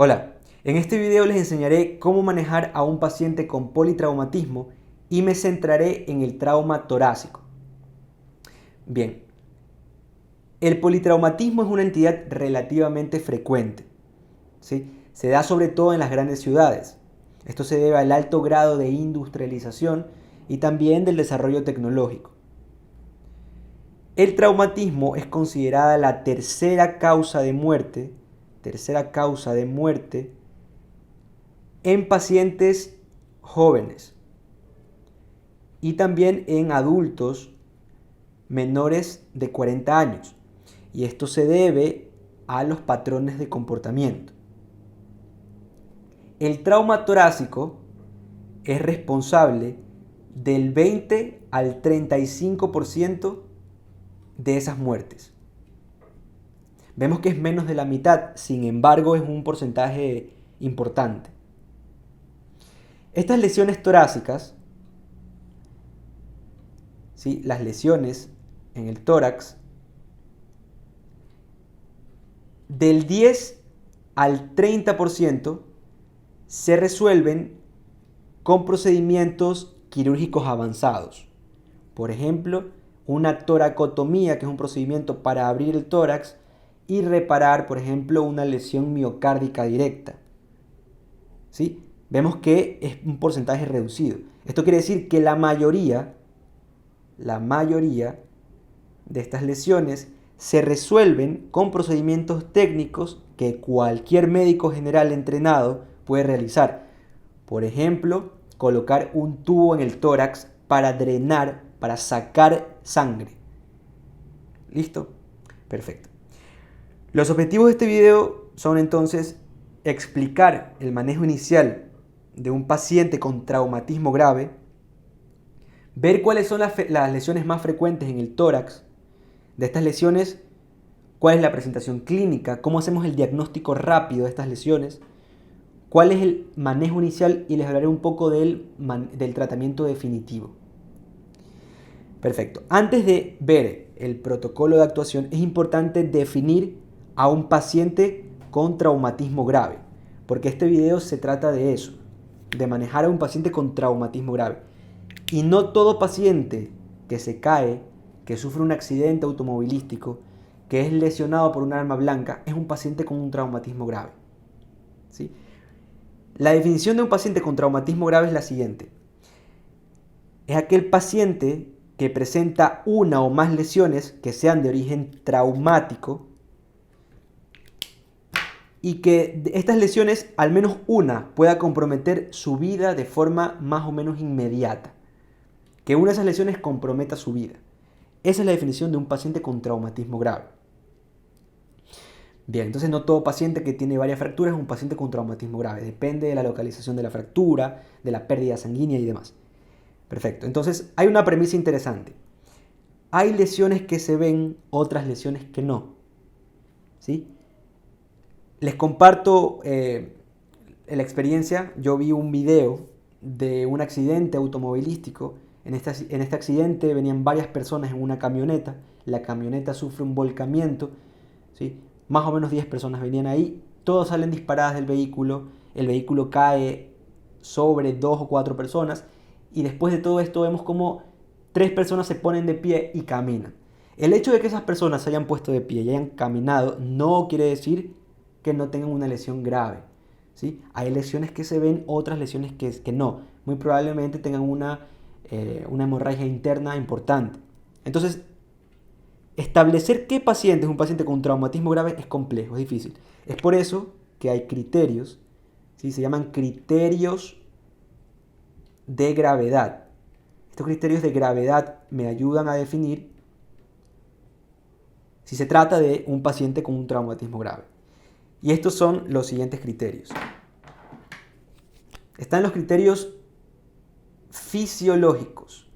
Hola, en este video les enseñaré cómo manejar a un paciente con politraumatismo y me centraré en el trauma torácico. Bien, el politraumatismo es una entidad relativamente frecuente, ¿sí? Se da sobre todo en las grandes ciudades. Esto se debe al alto grado de industrialización y también del desarrollo tecnológico. El traumatismo es considerada la tercera causa de muerte en pacientes jóvenes y también en adultos menores de 40 años. Y esto se debe a los patrones de comportamiento. El trauma torácico es responsable del 20 al 35% de esas muertes. Vemos que es menos de la mitad, sin embargo es un porcentaje importante. Estas lesiones torácicas, ¿sí? Las lesiones en el tórax, del 10 al 30% se resuelven con procedimientos quirúrgicos avanzados. Por ejemplo, una toracotomía, que es un procedimiento para abrir el tórax y reparar, por ejemplo, una lesión miocárdica directa. ¿Sí? Vemos que es un porcentaje reducido. Esto quiere decir que la mayoría de estas lesiones se resuelven con procedimientos técnicos que cualquier médico general entrenado puede realizar. Por ejemplo, colocar un tubo en el tórax para drenar, para sacar sangre. ¿Listo? Perfecto. Los objetivos de este video son entonces explicar el manejo inicial de un paciente con traumatismo grave, ver cuáles son las lesiones más frecuentes en el tórax. De estas lesiones, cuál es la presentación clínica, cómo hacemos el diagnóstico rápido de estas lesiones, cuál es el manejo inicial y les hablaré un poco del tratamiento definitivo. Perfecto. Antes de ver el protocolo de actuación, es importante definir a un paciente con traumatismo grave, porque este video se trata de eso, de manejar a un paciente con traumatismo grave. Y no todo paciente que se cae, que sufre un accidente automovilístico, que es lesionado por un arma blanca, es un paciente con un traumatismo grave. ¿Sí? La definición de un paciente con traumatismo grave es la siguiente. Es aquel paciente que presenta una o más lesiones que sean de origen traumático y que estas lesiones, al menos una, pueda comprometer su vida de forma más o menos inmediata. Que una de esas lesiones comprometa su vida. Esa es la definición de un paciente con traumatismo grave. Bien, entonces no todo paciente que tiene varias fracturas es un paciente con traumatismo grave. Depende de la localización de la fractura, de la pérdida sanguínea y demás. Perfecto, entonces hay una premisa interesante. Hay lesiones que se ven, otras lesiones que no. ¿Sí? Les comparto la experiencia. Yo vi un video de un accidente automovilístico. En este accidente venían varias personas en una camioneta. La camioneta sufre un volcamiento, ¿sí? Más o menos 10 personas venían ahí. Todos salen disparadas del vehículo. El vehículo cae sobre 2 o 4 personas. Y después de todo esto vemos como 3 personas se ponen de pie y caminan. El hecho de que esas personas se hayan puesto de pie y hayan caminado no quiere decir que no tengan una lesión grave. ¿Sí? Hay lesiones que se ven, otras lesiones que no. Muy probablemente tengan una hemorragia interna importante. Entonces, establecer qué paciente es un paciente con traumatismo grave es complejo, es difícil. Es por eso que hay criterios, ¿sí? Se llaman criterios de gravedad. Estos criterios de gravedad me ayudan a definir si se trata de un paciente con un traumatismo grave. Y estos son los siguientes criterios. Están los criterios fisiológicos.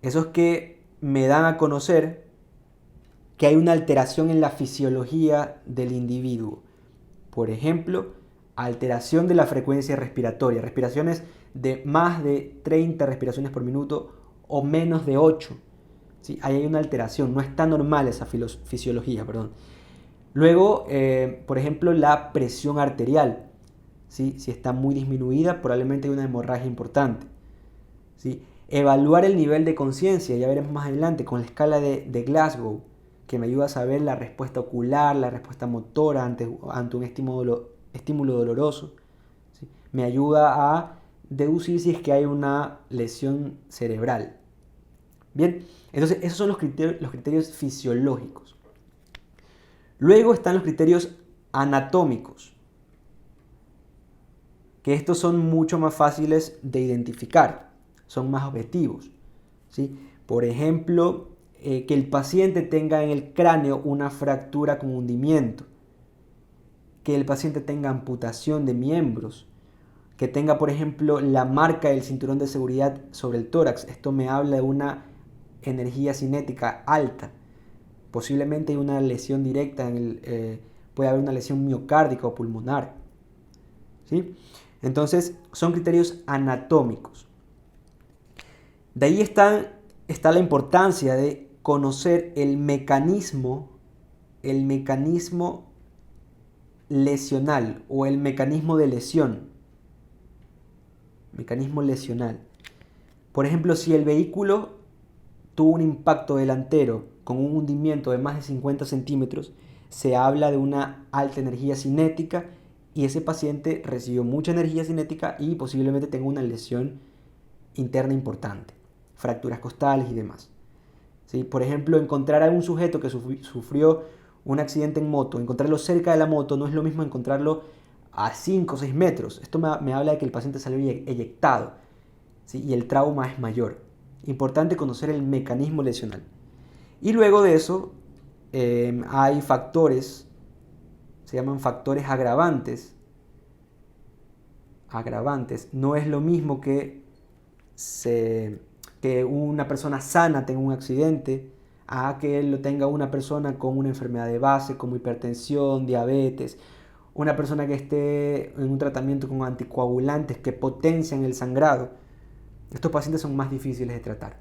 Esos que me dan a conocer que hay una alteración en la fisiología del individuo. Por ejemplo, alteración de la frecuencia respiratoria. Respiraciones de más de 30 respiraciones por minuto o menos de 8. ¿Sí? Ahí hay una alteración. No está normal esa fisiología, perdón. Luego, por ejemplo, la presión arterial. ¿Sí? Si está muy disminuida, probablemente hay una hemorragia importante. ¿Sí? Evaluar el nivel de conciencia, ya veremos más adelante, con la escala de Glasgow, que me ayuda a saber la respuesta ocular, la respuesta motora ante un estímulo doloroso. ¿Sí? Me ayuda a deducir si es que hay una lesión cerebral. Bien, entonces esos son los criterios fisiológicos. Luego están los criterios anatómicos, que estos son mucho más fáciles de identificar, son más objetivos. ¿Sí? Por ejemplo, que el paciente tenga en el cráneo una fractura con hundimiento, que el paciente tenga amputación de miembros, que tenga, por ejemplo, la marca del cinturón de seguridad sobre el tórax. Esto me habla de una energía cinética alta. Posiblemente hay una lesión directa, puede haber una lesión miocárdica o pulmonar. ¿Sí? Entonces, son criterios anatómicos. De ahí está la importancia de conocer el mecanismo lesional o el mecanismo de lesión. Mecanismo lesional. Por ejemplo, si el vehículo tuvo un impacto delantero con un hundimiento de más de 50 centímetros, se habla de una alta energía cinética y ese paciente recibió mucha energía cinética y posiblemente tenga una lesión interna importante, fracturas costales y demás. ¿Sí? Por ejemplo, encontrar a un sujeto que sufrió un accidente en moto, encontrarlo cerca de la moto no es lo mismo encontrarlo a 5 o 6 metros. Esto me habla de que el paciente salió eyectado, ¿sí? Y el trauma es mayor. Importante conocer el mecanismo lesional. Y luego de eso hay factores, se llaman factores agravantes. Agravantes. No es lo mismo que una persona sana tenga un accidente a que lo tenga una persona con una enfermedad de base como hipertensión, diabetes, una persona que esté en un tratamiento con anticoagulantes que potencian el sangrado. Estos pacientes son más difíciles de tratar.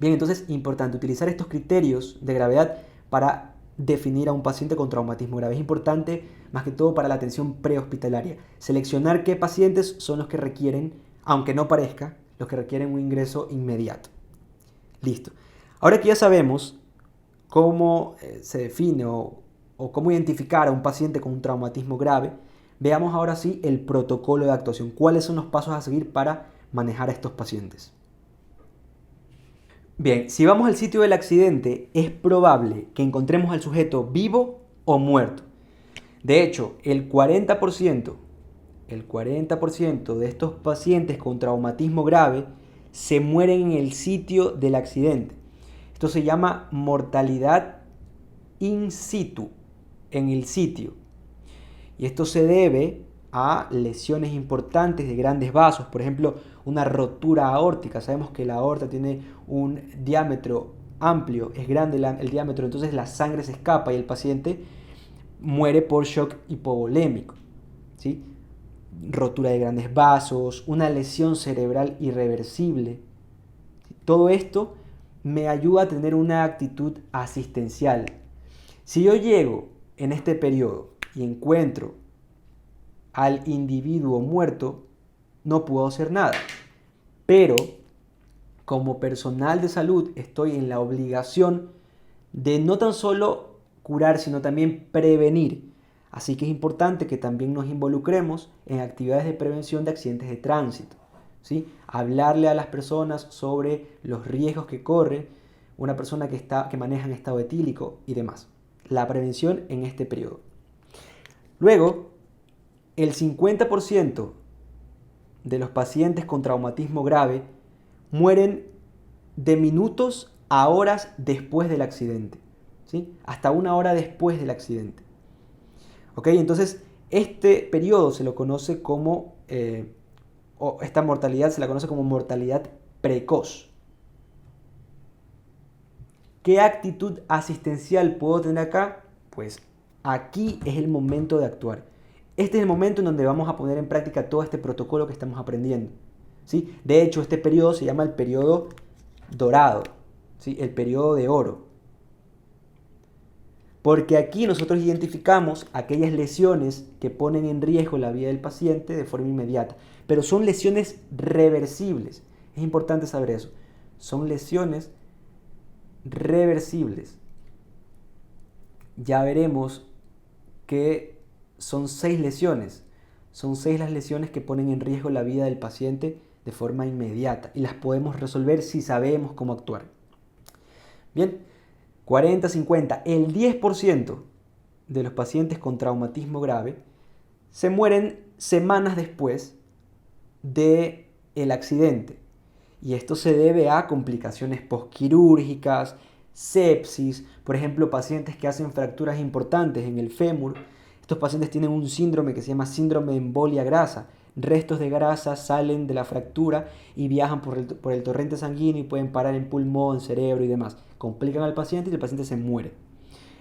Bien, entonces importante utilizar estos criterios de gravedad para definir a un paciente con traumatismo grave. Es importante más que todo para la atención prehospitalaria. Seleccionar qué pacientes son los que requieren, aunque no parezca, los que requieren un ingreso inmediato. Listo. Ahora que ya sabemos cómo se define o cómo identificar a un paciente con un traumatismo grave, veamos ahora sí el protocolo de actuación. ¿Cuáles son los pasos a seguir para manejar a estos pacientes? Bien, si vamos al sitio del accidente, es probable que encontremos al sujeto vivo o muerto. De hecho, el 40% de estos pacientes con traumatismo grave se mueren en el sitio del accidente. Esto se llama mortalidad in situ, en el sitio. Y esto se debe a lesiones importantes de grandes vasos, por ejemplo, una rotura aórtica. Sabemos que la aorta tiene un diámetro amplio, es grande el diámetro, entonces la sangre se escapa y el paciente muere por shock hipovolémico. ¿Sí? Rotura de grandes vasos, una lesión cerebral irreversible. Todo esto me ayuda a tener una actitud asistencial. Si yo llego en este periodo y encuentro al individuo muerto, no puedo hacer nada. Pero como personal de salud estoy en la obligación de no tan solo curar, sino también prevenir. Así que es importante que también nos involucremos en actividades de prevención de accidentes de tránsito. ¿Sí? Hablarle a las personas sobre los riesgos que corre una persona que maneja en estado etílico y demás. La prevención en este periodo. Luego, el 50% de los pacientes con traumatismo grave mueren de minutos a horas después del accidente. ¿Sí? Hasta 1 hora después del accidente. ¿Ok? Entonces, este periodo se lo conoce como, esta mortalidad se la conoce como mortalidad precoz. ¿Qué actitud asistencial puedo tener acá? Pues aquí es el momento de actuar. Este es el momento en donde vamos a poner en práctica todo este protocolo que estamos aprendiendo. ¿Sí? De hecho, este periodo se llama el periodo dorado, ¿sí? El periodo de oro. Porque aquí nosotros identificamos aquellas lesiones que ponen en riesgo la vida del paciente de forma inmediata. Pero son lesiones reversibles. Es importante saber eso. Son lesiones reversibles. Ya veremos que son 6 lesiones. Son 6 las lesiones que ponen en riesgo la vida del paciente de forma inmediata. Y las podemos resolver si sabemos cómo actuar. Bien, 40-50. El 10% de los pacientes con traumatismo grave se mueren semanas después del accidente. Y esto se debe a complicaciones postquirúrgicas, sepsis, por ejemplo, pacientes que hacen fracturas importantes en el fémur. Estos pacientes tienen un síndrome que se llama síndrome de embolia grasa. Restos de grasa salen de la fractura y viajan por el torrente sanguíneo y pueden parar en pulmón, cerebro y demás. Complican al paciente y el paciente se muere.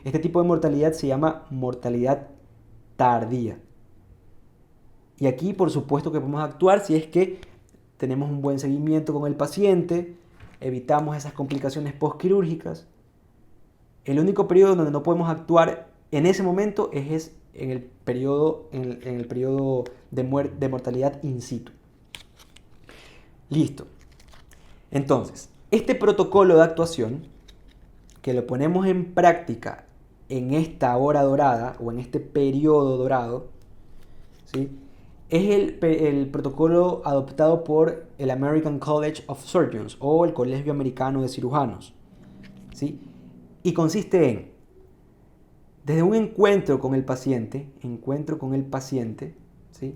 Este tipo de mortalidad se llama mortalidad tardía. Y aquí, por supuesto, que podemos actuar si es que tenemos un buen seguimiento con el paciente, evitamos esas complicaciones postquirúrgicas. El único periodo donde no podemos actuar en ese momento es en el periodo de mortalidad in situ. Listo. Entonces, este protocolo de actuación, que lo ponemos en práctica en esta hora dorada o en este periodo dorado, ¿sí?, es el protocolo adoptado por el American College of Surgeons o el Colegio Americano de Cirujanos, ¿sí? Y consiste en, desde un encuentro con el paciente, ¿sí?,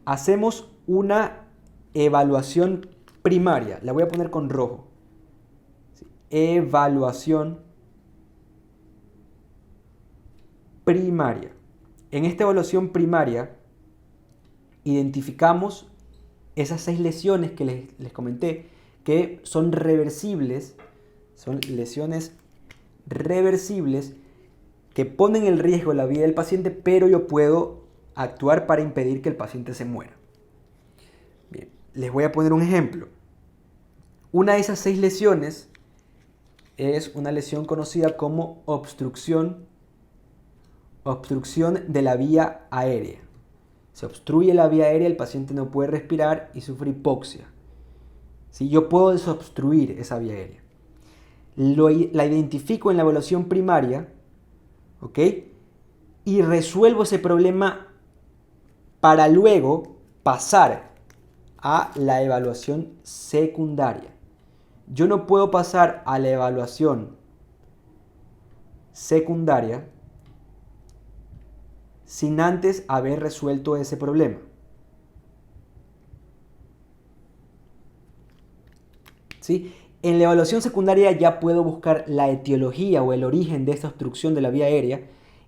hacemos una evaluación primaria. La voy a poner con rojo. ¿Sí? Evaluación primaria. En esta evaluación primaria identificamos esas 6 lesiones que les comenté que son reversibles, son lesiones reversibles que ponen en riesgo la vida del paciente, pero yo puedo actuar para impedir que el paciente se muera. Bien, les voy a poner un ejemplo. Una de esas 6 lesiones es una lesión conocida como obstrucción de la vía aérea. Se obstruye la vía aérea, el paciente no puede respirar y sufre hipoxia. ¿Sí? Yo puedo desobstruir esa vía aérea. La identifico en la evaluación primaria, ¿ok?, y resuelvo ese problema para luego pasar a la evaluación secundaria. Yo no puedo pasar a la evaluación secundaria sin antes haber resuelto ese problema. ¿Sí? En la evaluación secundaria ya puedo buscar la etiología o el origen de esta obstrucción de la vía aérea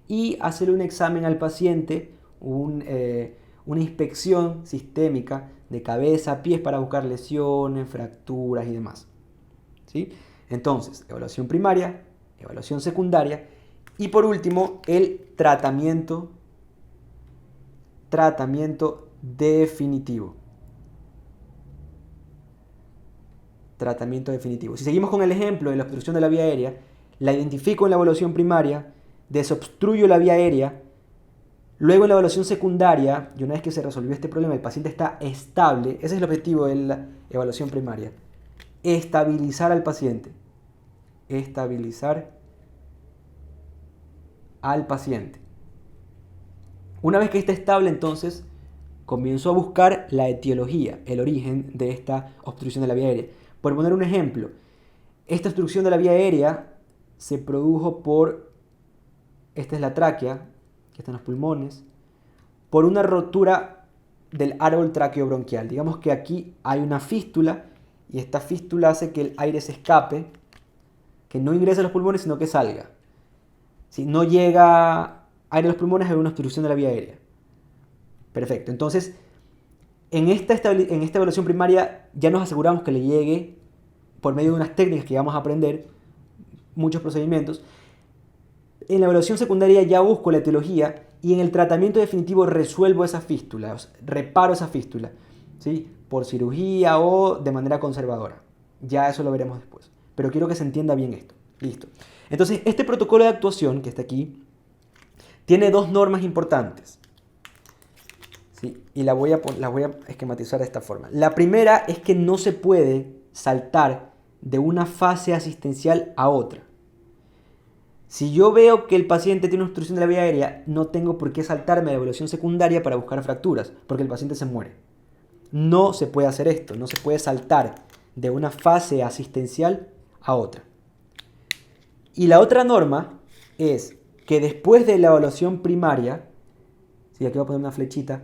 y hacerle un examen al paciente, una inspección sistémica de cabeza a pies para buscar lesiones, fracturas y demás. ¿Sí? Entonces, evaluación primaria, evaluación secundaria y por último el tratamiento definitivo. Tratamiento definitivo. Si seguimos con el ejemplo de la obstrucción de la vía aérea, la identifico en la evaluación primaria, desobstruyo la vía aérea, luego en la evaluación secundaria, y una vez que se resolvió este problema, el paciente está estable, ese es el objetivo de la evaluación primaria, estabilizar al paciente. Estabilizar al paciente. Una vez que está estable, entonces, comienzo a buscar la etiología, el origen de esta obstrucción de la vía aérea. Por poner un ejemplo, esta obstrucción de la vía aérea se produjo esta es la tráquea, que está en los pulmones, por una rotura del árbol traqueobronquial. Digamos que aquí hay una fístula y esta fístula hace que el aire se escape, que no ingrese a los pulmones, sino que salga. Si no llega aire a los pulmones, hay una obstrucción de la vía aérea. Perfecto. Entonces, en esta evaluación primaria ya nos aseguramos que le llegue, por medio de unas técnicas que vamos a aprender, muchos procedimientos. En la evaluación secundaria ya busco la etiología y en el tratamiento definitivo resuelvo esa fístula, reparo esa fístula, ¿sí?, por cirugía o de manera conservadora. Ya eso lo veremos después. Pero quiero que se entienda bien esto. Listo. Entonces, este protocolo de actuación que está aquí tiene dos normas importantes. ¿Sí? Y las voy a esquematizar de esta forma. La primera es que no se puede saltar de una fase asistencial a otra. Si yo veo que el paciente tiene una obstrucción de la vía aérea, no tengo por qué saltarme a la evaluación secundaria para buscar fracturas, porque el paciente se muere. No se puede hacer esto, no se puede saltar de una fase asistencial a otra. Y la otra norma es que después de la evaluación primaria, aquí voy a poner una flechita,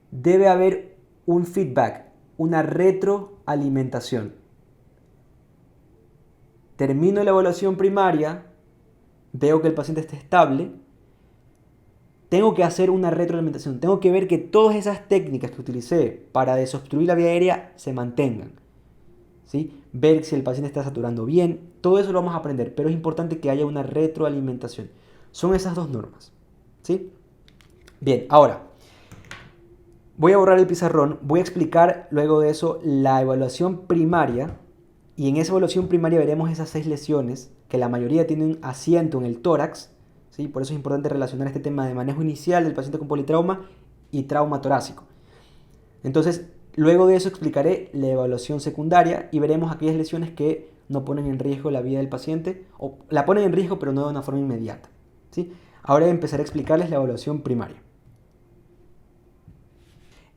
debe haber un feedback, una retroalimentación. Termino la evaluación primaria, veo que el paciente está estable, tengo que hacer una retroalimentación, tengo que ver que todas esas técnicas que utilicé para desobstruir la vía aérea se mantengan. ¿Sí? Ver si el paciente está saturando bien, todo eso lo vamos a aprender, pero es importante que haya una retroalimentación. Son esas dos normas. ¿Sí? Bien, ahora voy a borrar el pizarrón, voy a explicar luego de eso la evaluación primaria, y en esa evaluación primaria veremos esas 6 lesiones que la mayoría tienen asiento en el tórax. ¿Sí? Por eso es importante relacionar este tema de manejo inicial del paciente con politrauma y trauma torácico. Entonces, luego de eso explicaré la evaluación secundaria y veremos aquellas lesiones que no ponen en riesgo la vida del paciente, o la ponen en riesgo pero no de una forma inmediata. ¿Sí? Ahora empezaré a explicarles la evaluación primaria.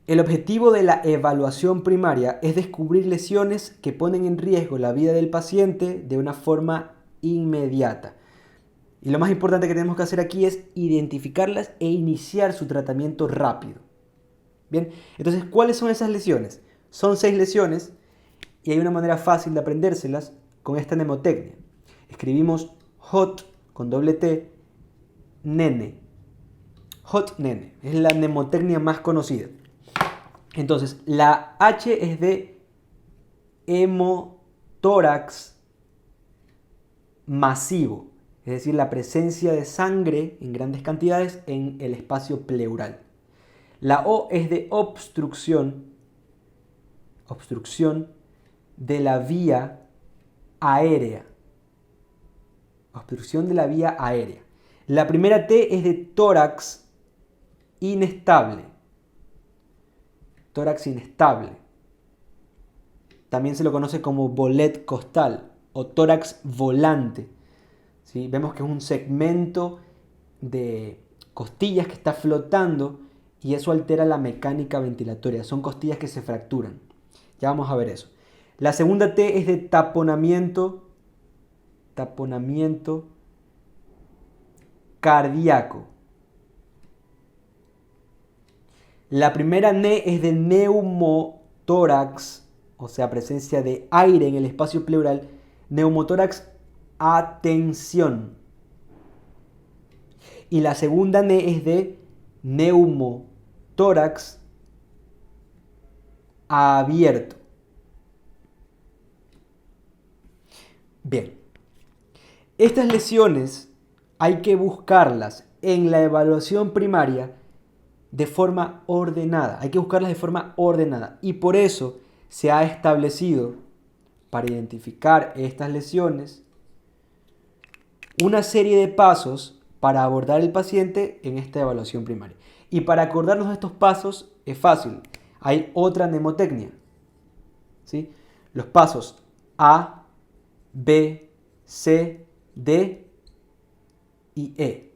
El objetivo de la evaluación primaria es descubrir lesiones que ponen en riesgo la vida del paciente de una forma inmediata. Y lo más importante que tenemos que hacer aquí es identificarlas e iniciar su tratamiento rápido. Bien, entonces, ¿cuáles son esas lesiones? Son 6 lesiones y hay una manera fácil de aprendérselas con esta mnemotecnia. Escribimos HOT con doble T, nene. HOT nene, es la mnemotecnia más conocida. Entonces, la H es de hemotórax masivo, es decir, la presencia de sangre en grandes cantidades en el espacio pleural. La O es de obstrucción de la vía aérea. Obstrucción de la vía aérea. La primera T es de tórax inestable. Tórax inestable. También se lo conoce como bolet costal o tórax volante. ¿Sí? Vemos que es un segmento de costillas que está flotando y eso altera la mecánica ventilatoria. Son costillas que se fracturan. Ya vamos a ver eso. La segunda T es de taponamiento cardíaco. La primera N es de neumotórax, o sea, presencia de aire en el espacio pleural. Neumotórax a tensión. Y la segunda N es de neumotórax abierto. Bien, estas lesiones hay que buscarlas en la evaluación primaria de forma ordenada. Hay que buscarlas de forma ordenada. Y por eso se ha establecido, para identificar estas lesiones, una serie de pasos para abordar el paciente en esta evaluación primaria. Y para acordarnos de estos pasos es fácil. Hay otra mnemotecnia. ¿Sí? Los pasos A, B, C, D y E.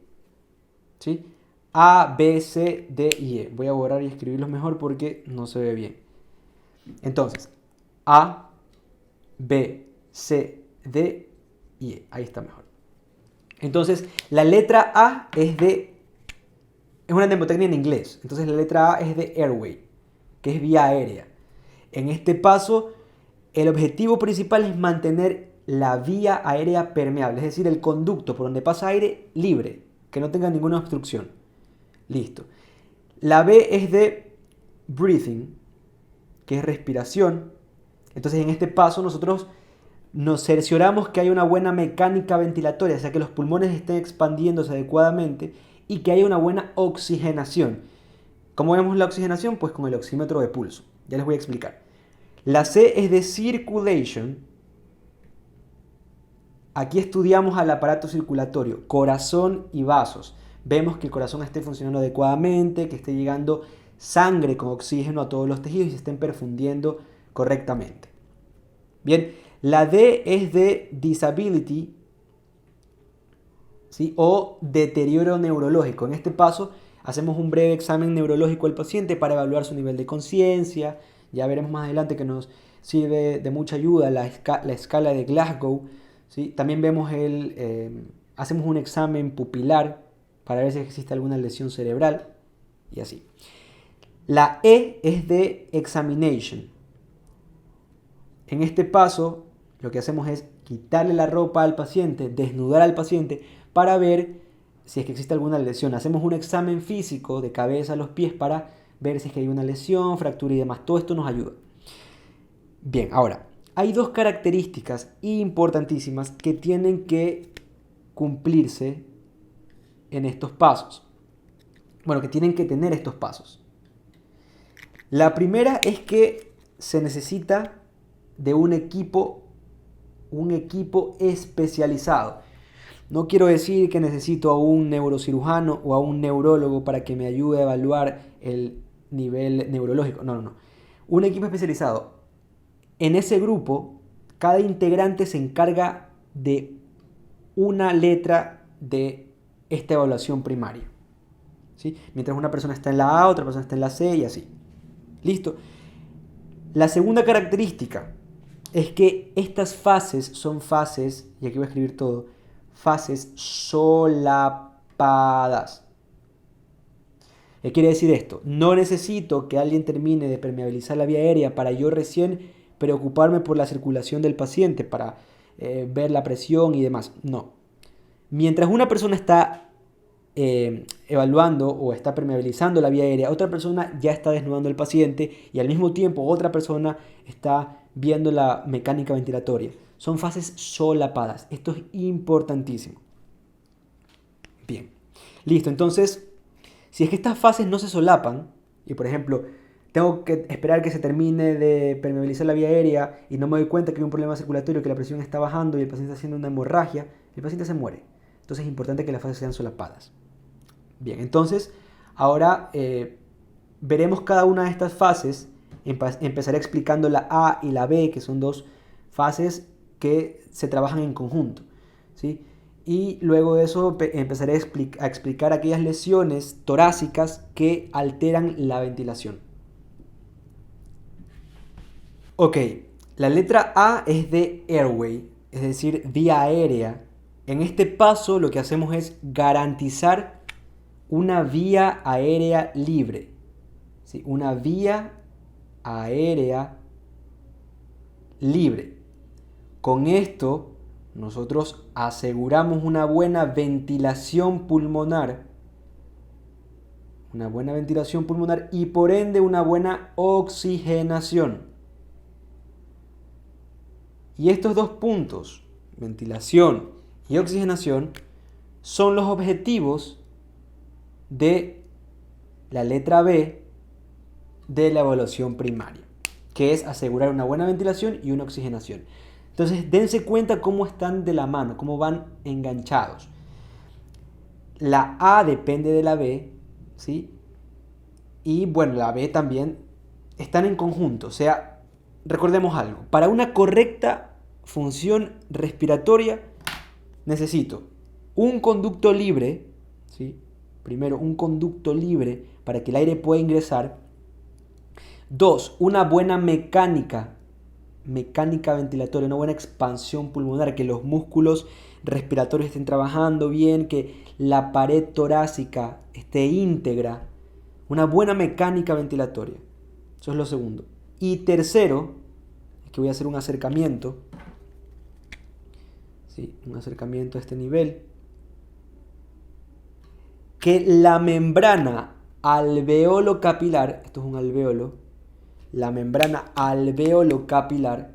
¿Sí? A, B, C, D y E. Voy a borrar y escribirlos mejor porque no se ve bien. Entonces, A, B, C, D y E. Ahí está mejor. Entonces, la letra A es una mnemotecnia en inglés. Entonces, la letra A es de airway, que es vía aérea. En este paso, el objetivo principal es mantener la vía aérea permeable, es decir, el conducto por donde pasa aire libre, que no tenga ninguna obstrucción. Listo. La B es de breathing, que es respiración. Entonces, en este paso nosotros nos cercioramos que hay una buena mecánica ventilatoria, o sea, que los pulmones estén expandiéndose adecuadamente y que haya una buena oxigenación. ¿Cómo vemos la oxigenación? Pues con el oxímetro de pulso. Ya les voy a explicar. La C es de circulation, Aquí estudiamos al aparato circulatorio, corazón y vasos. Vemos que el corazón esté funcionando adecuadamente, que esté llegando sangre con oxígeno a todos los tejidos y se estén perfundiendo correctamente. Bien, la D es de disability, ¿sí? O deterioro neurológico. En este paso hacemos un breve examen neurológico al paciente para evaluar su nivel de conciencia. Ya veremos más adelante que nos sirve de mucha ayuda la escala de Glasgow, ¿sí? También vemos hacemos un examen pupilar para ver si existe alguna lesión cerebral y así. La E es de examination. En este paso lo que hacemos es quitarle la ropa al paciente, desnudar al paciente para ver si es que existe alguna lesión. Hacemos un examen físico de cabeza a los pies para ver si es que hay una lesión, fractura y demás. Todo esto nos ayuda. Bien, ahora, hay dos características importantísimas que tienen que cumplirse en estos pasos. Bueno, que tienen que tener estos pasos. La primera es que se necesita de un equipo especializado. No quiero decir que necesito a un neurocirujano o a un neurólogo para que me ayude a evaluar el nivel neurológico. No. Un equipo especializado. En ese grupo, cada integrante se encarga de una letra de esta evaluación primaria, ¿sí? Mientras una persona está en la A, otra persona está en la C y así. ¿Listo? La segunda característica es que estas fases son fases, y aquí voy a escribir todo, fases solapadas. ¿Qué quiere decir esto? No necesito que alguien termine de permeabilizar la vía aérea para yo recién preocuparme por la circulación del paciente, para ver la presión y demás. No. Mientras una persona está evaluando o está permeabilizando la vía aérea, otra persona ya está desnudando al paciente y al mismo tiempo otra persona está viendo la mecánica ventilatoria. Son fases solapadas. Esto es importantísimo. Bien. Listo. Entonces, si es que estas fases no se solapan, y por ejemplo, tengo que esperar que se termine de permeabilizar la vía aérea y no me doy cuenta que hay un problema circulatorio, que la presión está bajando y el paciente está haciendo una hemorragia, el paciente se muere. Entonces es importante que las fases sean solapadas. Bien, entonces ahora veremos cada una de estas fases. Empezaré explicando la A y la B, que son dos fases que se trabajan en conjunto, ¿sí? Y luego de eso empezaré a explicar aquellas lesiones torácicas que alteran la ventilación. Ok, la letra A es de airway, es decir, vía aérea. En este paso lo que hacemos es garantizar una vía aérea libre, ¿sí? Una vía aérea libre. Con esto nosotros aseguramos una buena ventilación pulmonar y por ende una buena oxigenación. Y estos dos puntos, ventilación y oxigenación, son los objetivos de la letra B de la evaluación primaria, que es asegurar una buena ventilación y una oxigenación. Entonces, dense cuenta cómo están de la mano, cómo van enganchados. La A depende de la B, ¿sí? Y bueno, la B también están en conjunto. O sea, recordemos algo. Para una correcta función respiratoria necesito un conducto libre, ¿sí? Primero, un conducto libre para que el aire pueda ingresar. 2, una buena mecánica ventilatoria, una buena expansión pulmonar, que los músculos respiratorios estén trabajando bien, que la pared torácica esté íntegra, una buena mecánica ventilatoria. Eso es lo segundo. Y tercero, aquí voy a hacer un acercamiento, ¿sí? Un acercamiento a este nivel, que la membrana alveolo capilar, esto es un alveolo, la membrana alveolo capilar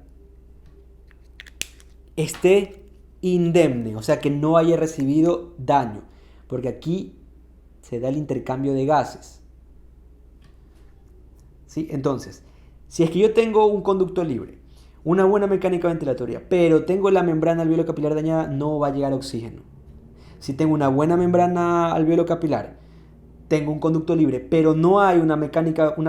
esté indemne, o sea que no haya recibido daño, porque aquí se da el intercambio de gases, ¿sí? Entonces, si es que yo tengo un conducto libre, una buena mecánica ventilatoria, pero tengo la membrana alveolo capilar dañada, no va a llegar oxígeno. Si tengo una buena membrana alveolo capilar, tengo un conducto libre, pero no hay una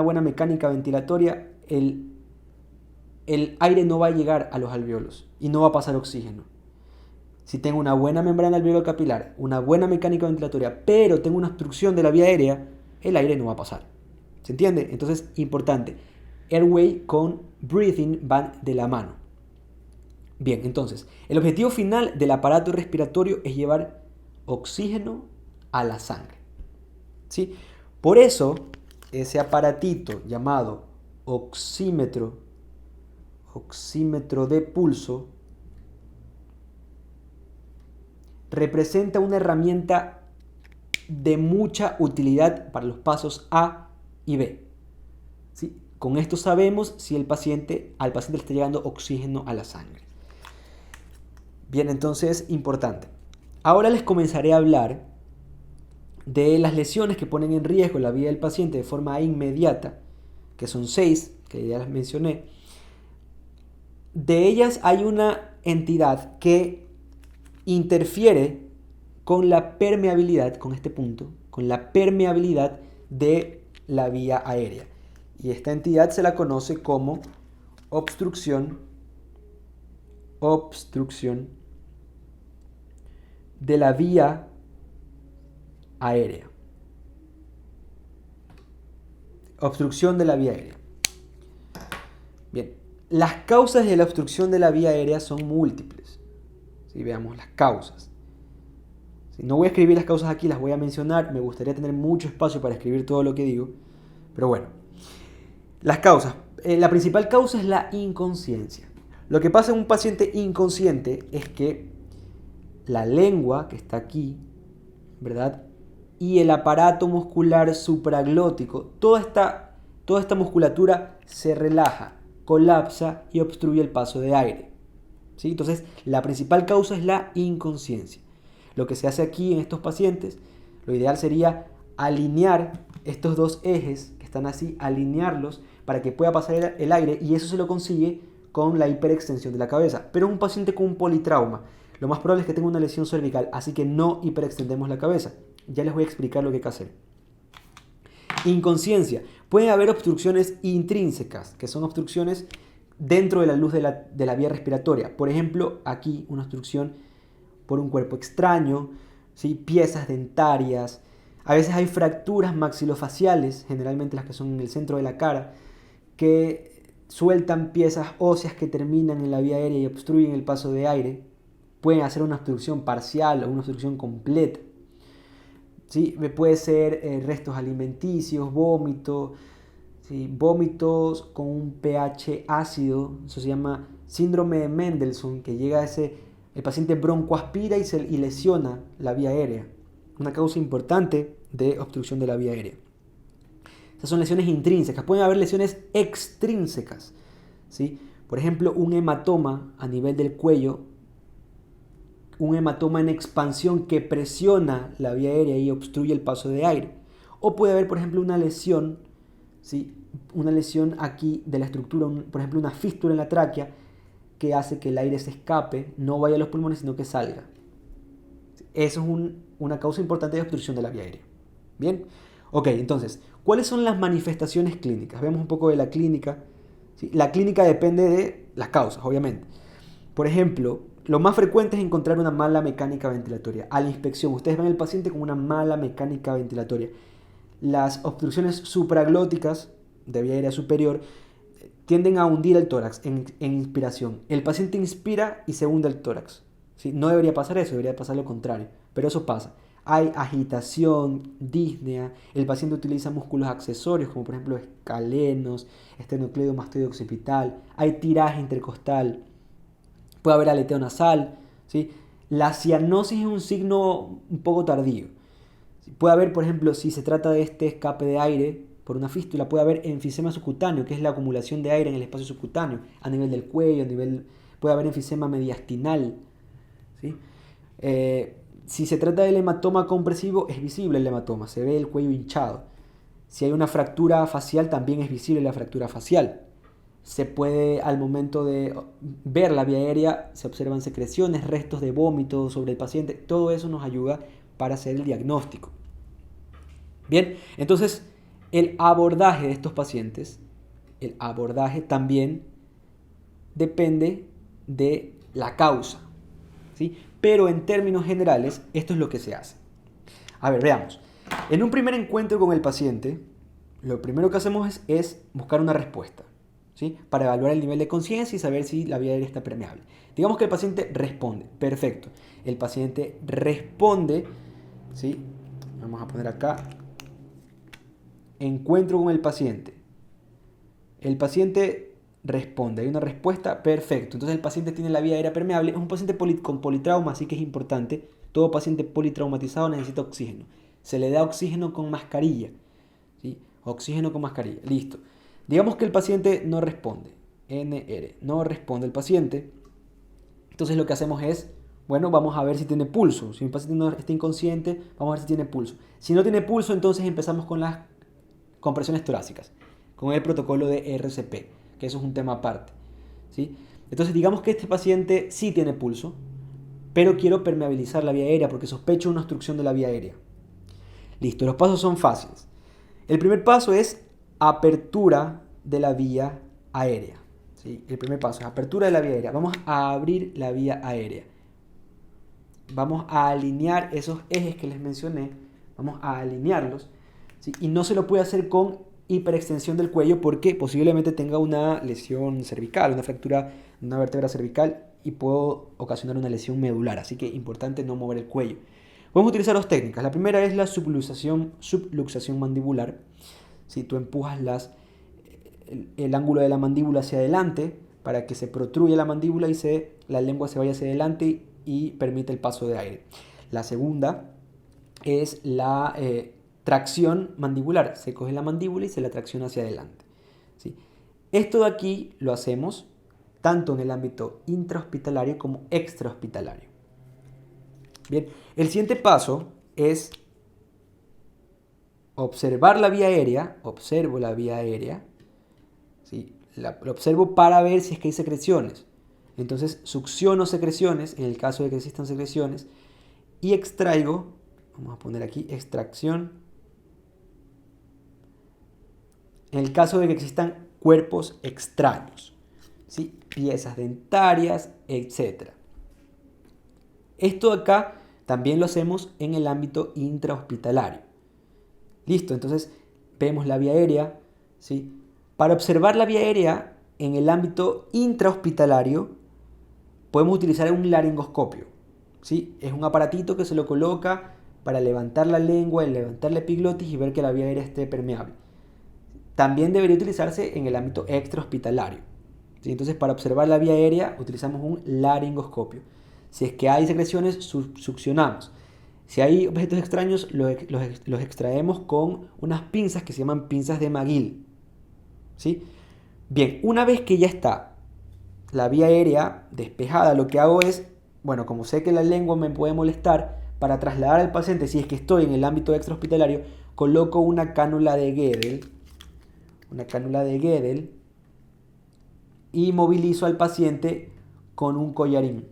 buena mecánica ventilatoria, el aire no va a llegar a los alveolos y no va a pasar oxígeno. Si tengo una buena membrana alveolo capilar, una buena mecánica ventilatoria, pero tengo una obstrucción de la vía aérea, el aire no va a pasar. ¿Se entiende? Entonces, importante. Airway con breathing van de la mano. Bien, entonces, el objetivo final del aparato respiratorio es llevar oxígeno a la sangre. ¿Sí? Por eso, ese aparatito llamado oxímetro de pulso, representa una herramienta de mucha utilidad para los pasos A y B. ¿Sí? Con esto sabemos si al paciente le está llegando oxígeno a la sangre. Bien, entonces, importante. Ahora les comenzaré a hablar de las lesiones que ponen en riesgo la vida del paciente de forma inmediata, que son 6, que ya les mencioné. De ellas hay una entidad que interfiere con la permeabilidad, con este punto, con la permeabilidad de la vía aérea. Y esta entidad se la conoce como obstrucción de la vía aérea. Obstrucción de la vía aérea. Bien, las causas de la obstrucción de la vía aérea son múltiples. Si veamos las causas. No voy a escribir las causas aquí, las voy a mencionar. Me gustaría tener mucho espacio para escribir todo lo que digo. Pero bueno, las causas. La principal causa es la inconsciencia. Lo que pasa en un paciente inconsciente es que la lengua, que está aquí, ¿verdad? Y el aparato muscular supraglótico, toda esta musculatura se relaja, colapsa y obstruye el paso de aire. ¿Sí? Entonces, la principal causa es la inconsciencia. Lo que se hace aquí en estos pacientes, lo ideal sería alinear estos dos ejes que están así, alinearlos para que pueda pasar el aire, y eso se lo consigue con la hiperextensión de la cabeza. Pero es un paciente con un politrauma. Lo más probable es que tenga una lesión cervical, así que no hiperextendemos la cabeza. Ya les voy a explicar lo que hay que hacer. Inconsciencia. Pueden haber obstrucciones intrínsecas, que son obstrucciones dentro de la luz de la vía respiratoria. Por ejemplo, aquí una obstrucción por un cuerpo extraño, ¿sí? Piezas dentarias. A veces hay fracturas maxilofaciales, generalmente las que son en el centro de la cara, que sueltan piezas óseas que terminan en la vía aérea y obstruyen el paso de aire. Pueden hacer una obstrucción parcial o una obstrucción completa. ¿Sí? Puede ser restos alimenticios, vómito, ¿sí? Vómitos con un pH ácido, eso se llama síndrome de Mendelssohn, que llega a el paciente broncoaspira y lesiona la vía aérea. Una causa importante de obstrucción de la vía aérea. Esas son lesiones intrínsecas. Pueden haber lesiones extrínsecas, ¿sí? Por ejemplo, un hematoma a nivel del cuello, un hematoma en expansión que presiona la vía aérea y obstruye el paso de aire. O puede haber, por ejemplo, una lesión, ¿sí? Una lesión aquí de la estructura, por ejemplo, una fístula en la tráquea que hace que el aire se escape, no vaya a los pulmones, sino que salga. Eso es una causa importante de obstrucción de la vía aérea. Bien, ok, entonces, ¿cuáles son las manifestaciones clínicas? Veamos un poco de la clínica. ¿Sí? La clínica depende de las causas, obviamente. Por ejemplo, lo más frecuente es encontrar una mala mecánica ventilatoria. A la inspección, ustedes ven al paciente con una mala mecánica ventilatoria. Las obstrucciones supraglóticas de vía aérea superior tienden a hundir el tórax en inspiración. El paciente inspira y se hunde el tórax. ¿Sí? No debería pasar eso, debería pasar lo contrario. Pero eso pasa. Hay agitación, disnea. El paciente utiliza músculos accesorios, como por ejemplo escalenos, esternocleidomastoide occipital. Hay tiraje intercostal. Puede haber aleteo nasal. ¿Sí? La cianosis es un signo un poco tardío. Puede haber, por ejemplo, si se trata de este escape de aire por una fístula, puede haber enfisema subcutáneo, que es la acumulación de aire en el espacio subcutáneo, a nivel del cuello, puede haber enfisema mediastinal. ¿Sí? Si se trata del hematoma compresivo, es visible el hematoma, se ve el cuello hinchado. Si hay una fractura facial, también es visible la fractura facial. se puede, al momento de ver la vía aérea, se observan secreciones, restos de vómito sobre el paciente. Todo eso nos ayuda para hacer el diagnóstico. Bien, entonces el abordaje de estos pacientes, el abordaje también depende de la causa, ¿sí? Pero en términos generales, esto es lo que se hace. A ver, veamos. En un primer encuentro con el paciente, lo primero que hacemos es buscar una respuesta, ¿sí? Para evaluar el nivel de conciencia y saber si la vía aérea está permeable. Digamos que el paciente responde. Perfecto. El paciente responde, ¿sí? Vamos a poner acá. Encuentro con el paciente. El paciente responde. Hay una respuesta. Perfecto. Entonces el paciente tiene la vía aérea permeable. Es un paciente con politrauma, así que es importante. Todo paciente politraumatizado necesita oxígeno. Se le da oxígeno con mascarilla, ¿sí? Oxígeno con mascarilla. Listo. Digamos que el paciente no responde. NR. No responde el paciente. Entonces lo que hacemos es, bueno, vamos a ver si tiene pulso. Si el paciente no está inconsciente, vamos a ver si tiene pulso. Si no tiene pulso, entonces empezamos con las compresiones torácicas, con el protocolo de RCP, que eso es un tema aparte, ¿sí? Entonces digamos que este paciente sí tiene pulso, pero quiero permeabilizar la vía aérea porque sospecho una obstrucción de la vía aérea. Listo, los pasos son fáciles. El primer paso es apertura de la vía aérea, ¿sí? El primer paso es apertura de la vía aérea. Vamos a abrir la vía aérea. Vamos a alinear esos ejes que les mencioné, vamos a alinearlos, ¿sí? Y no se lo puede hacer con hiperextensión del cuello porque posiblemente tenga una lesión cervical, una fractura de una vértebra cervical y puedo ocasionar una lesión medular, así que es importante no mover el cuello. Podemos utilizar dos técnicas. La primera es la subluxación mandibular. Si tú empujas el ángulo de la mandíbula hacia adelante para que se protruya la mandíbula y la lengua se vaya hacia adelante y permite el paso de aire. La segunda es la tracción mandibular. Se coge la mandíbula y se la tracciona hacia adelante, ¿sí? Esto de aquí lo hacemos tanto en el ámbito intrahospitalario como extrahospitalario. Bien, el siguiente paso es observar la vía aérea. Observo la vía aérea, ¿sí? Lo observo para ver si es que hay secreciones. Entonces succiono secreciones en el caso de que existan secreciones y extraigo, vamos a poner aquí extracción, en el caso de que existan cuerpos extraños, ¿sí? Piezas dentarias, etc. Esto acá también lo hacemos en el ámbito intrahospitalario. Listo, entonces vemos la vía aérea, ¿sí? Para observar la vía aérea en el ámbito intrahospitalario podemos utilizar un laringoscopio, ¿sí? Es un aparatito que se lo coloca para levantar la lengua, levantar la epiglotis y ver que la vía aérea esté permeable. También debería utilizarse en el ámbito extrahospitalario, ¿sí? Entonces, para observar la vía aérea utilizamos un laringoscopio. Si es que hay secreciones, succionamos. Si hay objetos extraños, los extraemos con unas pinzas que se llaman pinzas de McGill, ¿sí? Bien, una vez que ya está la vía aérea despejada, lo que hago es, bueno, como sé que la lengua me puede molestar, para trasladar al paciente, si es que estoy en el ámbito extrahospitalario, coloco una cánula de Guedel, y movilizo al paciente con un collarín,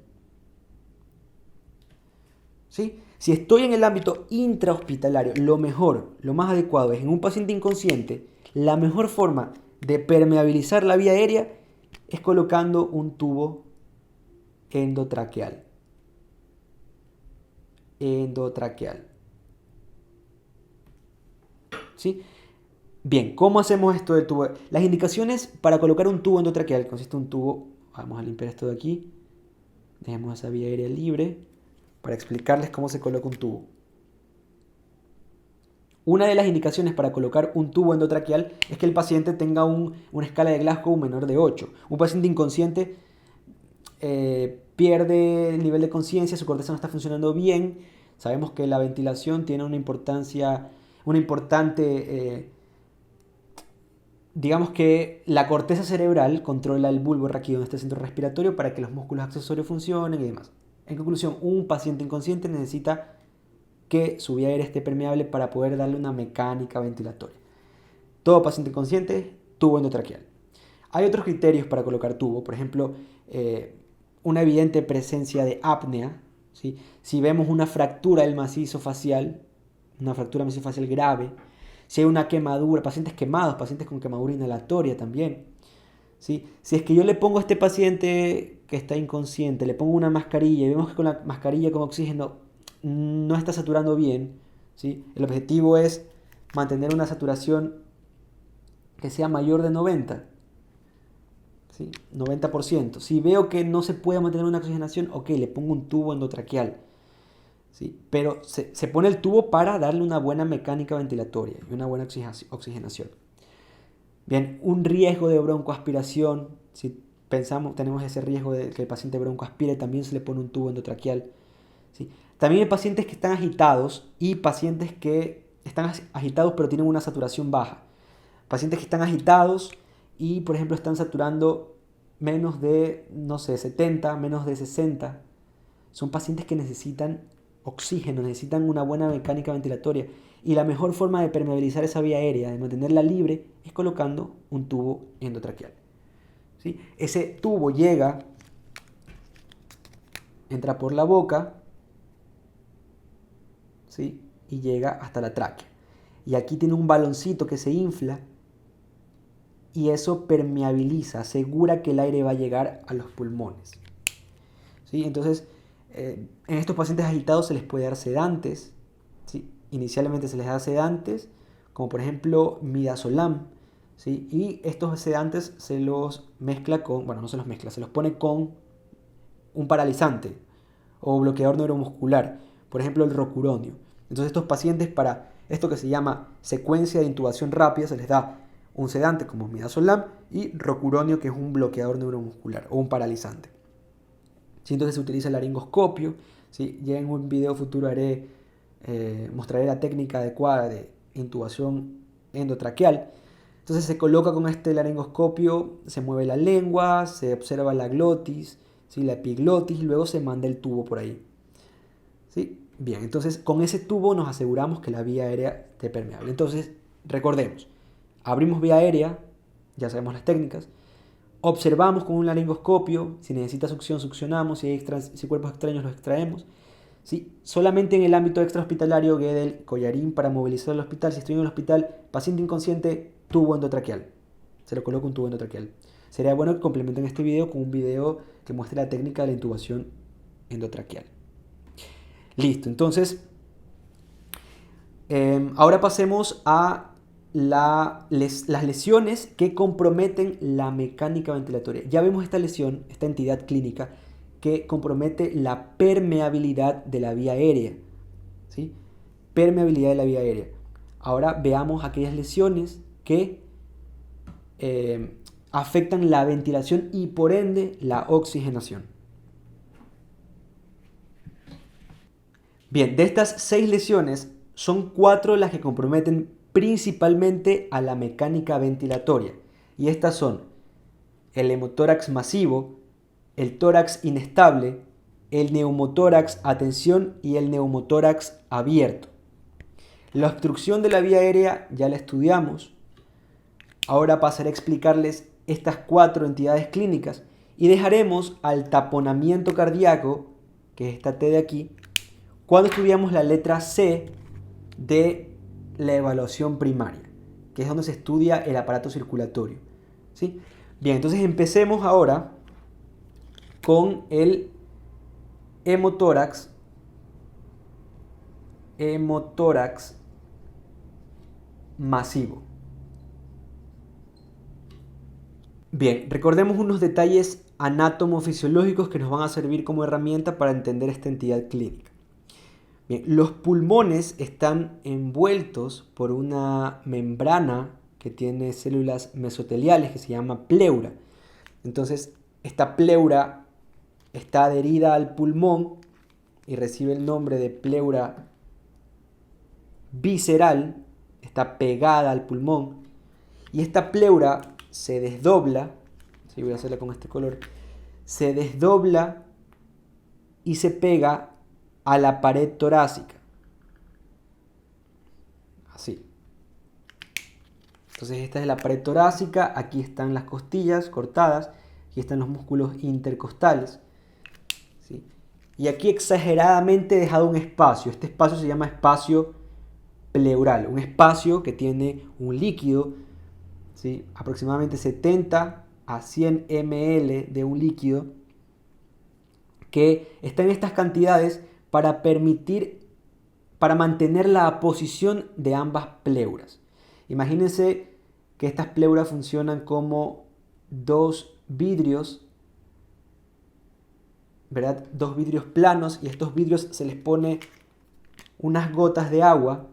¿sí? Si estoy en el ámbito intrahospitalario, lo mejor, lo más adecuado es en un paciente inconsciente, la mejor forma de permeabilizar la vía aérea es colocando un tubo endotraqueal. ¿Sí? Bien, ¿cómo hacemos esto del tubo? Las indicaciones para colocar un tubo endotraqueal consiste en un tubo, vamos a limpiar esto de aquí, dejemos esa vía aérea libre para explicarles cómo se coloca un tubo. Una de las indicaciones para colocar un tubo endotraqueal es que el paciente tenga una escala de Glasgow menor de 8. Un paciente inconsciente pierde el nivel de conciencia, su corteza no está funcionando bien. Sabemos que la ventilación tiene una importante, digamos que la corteza cerebral controla el bulbo raquídeo en este centro respiratorio para que los músculos accesorios funcionen y demás. En conclusión, un paciente inconsciente necesita que su vía aérea esté permeable para poder darle una mecánica ventilatoria. Todo paciente inconsciente, tubo endotraqueal. Hay otros criterios para colocar tubo, por ejemplo, una evidente presencia de apnea, ¿sí? Si vemos una fractura del macizo facial, una fractura macizo facial grave, si hay una quemadura, pacientes quemados, pacientes con quemadura inhalatoria también, ¿sí? Si es que yo le pongo a este paciente que está inconsciente, le pongo una mascarilla y vemos que con la mascarilla con oxígeno no está saturando bien, ¿sí? El objetivo es mantener una saturación que sea mayor de 90, ¿sí? 90%. Si veo que no se puede mantener una oxigenación, ok, le pongo un tubo endotraqueal, ¿sí? Pero se pone el tubo para darle una buena mecánica ventilatoria y una buena oxigenación. Bien, un riesgo de broncoaspiración, si pensamos, tenemos ese riesgo de que el paciente broncoaspire, también se le pone un tubo endotraqueal, ¿sí? También hay pacientes que están agitados y pacientes que están agitados pero tienen una saturación baja. Pacientes que están agitados y, por ejemplo, están saturando menos de, no sé, 70, menos de 60. Son pacientes que necesitan oxígeno, necesitan una buena mecánica ventilatoria. Y la mejor forma de permeabilizar esa vía aérea, de mantenerla libre, es colocando un tubo endotraqueal, ¿sí? Ese tubo llega, entra por la boca, ¿sí? Y llega hasta la tráquea. Y aquí tiene un baloncito que se infla y eso permeabiliza, asegura que el aire va a llegar a los pulmones, ¿sí? Entonces, en estos pacientes agitados se les puede dar sedantes, ¿sí? Inicialmente se les da sedantes, como por ejemplo midazolam, ¿sí? Y estos sedantes se los mezcla con, bueno, no se los mezcla, se los pone con un paralizante o bloqueador neuromuscular, por ejemplo el rocuronio. Entonces estos pacientes, para esto que se llama secuencia de intubación rápida, se les da un sedante como midazolam y rocuronio, que es un bloqueador neuromuscular o un paralizante. ¿Sí? Entonces se utiliza el laringoscopio, ¿sí? Ya en un video futuro mostraré la técnica adecuada de intubación endotraqueal. Entonces se coloca con este laringoscopio, se mueve la lengua, se observa la glotis, ¿sí? La epiglotis, y luego se manda el tubo por ahí, ¿sí? Bien, entonces con ese tubo nos aseguramos que la vía aérea esté permeable. Entonces, recordemos, abrimos vía aérea, ya sabemos las técnicas, observamos con un laringoscopio, si necesita succión, succionamos, si hay cuerpos extraños, los extraemos, ¿sí? Solamente en el ámbito extrahospitalario, Guedel, collarín para movilizar al hospital. Si estoy en el hospital, paciente inconsciente, tubo endotraqueal. Se lo coloco un tubo endotraqueal. Sería bueno que complementen este video con un video que muestre la técnica de la intubación endotraqueal. Listo, entonces, ahora pasemos a las lesiones que comprometen la mecánica ventilatoria. Ya vemos esta lesión, esta entidad clínica, que compromete la permeabilidad de la vía aérea, ¿sí? Permeabilidad de la vía aérea. Ahora veamos aquellas lesiones que afectan la ventilación y por ende la oxigenación. Bien, de estas 6 lesiones son 4 las que comprometen principalmente a la mecánica ventilatoria. Y estas son el hemotórax masivo, el tórax inestable, el neumotórax a tensión y el neumotórax abierto. La obstrucción de la vía aérea ya la estudiamos. Ahora pasaré a explicarles estas 4 entidades clínicas y dejaremos al taponamiento cardíaco, que es esta T de aquí, cuando estudiamos la letra C de la evaluación primaria, que es donde se estudia el aparato circulatorio, ¿sí? Bien, entonces empecemos ahora con el hemotórax masivo. Bien, recordemos unos detalles anatomofisiológicos que nos van a servir como herramienta para entender esta entidad clínica. Bien, los pulmones están envueltos por una membrana que tiene células mesoteliales que se llama pleura. Entonces, esta pleura está adherida al pulmón y recibe el nombre de pleura visceral, está pegada al pulmón, y esta pleura se desdobla, ¿sí? Voy a hacerla con este color, se desdobla y se pega a la pared torácica. Así. Entonces esta es la pared torácica, aquí están las costillas cortadas, aquí están los músculos intercostales, ¿sí? Y aquí exageradamente he dejado un espacio. Este espacio se llama espacio pleural, un espacio que tiene un líquido, ¿sí? Aproximadamente 70 a 100 ml de un líquido que está en estas cantidades para mantener la posición de ambas pleuras. Imagínense que estas pleuras funcionan como dos vidrios, ¿verdad? Dos vidrios planos, y a estos vidrios se les pone unas gotas de agua.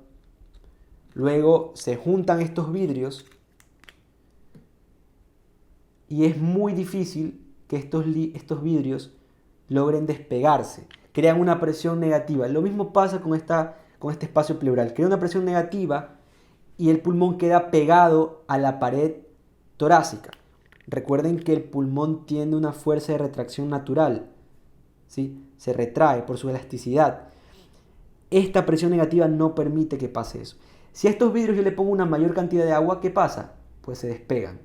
Luego se juntan estos vidrios y es muy difícil que estos vidrios logren despegarse. Crean una presión negativa. Lo mismo pasa con este espacio pleural. Crea una presión negativa y el pulmón queda pegado a la pared torácica. Recuerden que el pulmón tiene una fuerza de retracción natural, ¿sí? Se retrae por su elasticidad. Esta presión negativa no permite que pase eso. Si a estos vidrios yo le pongo una mayor cantidad de agua, ¿qué pasa? Pues se despegan.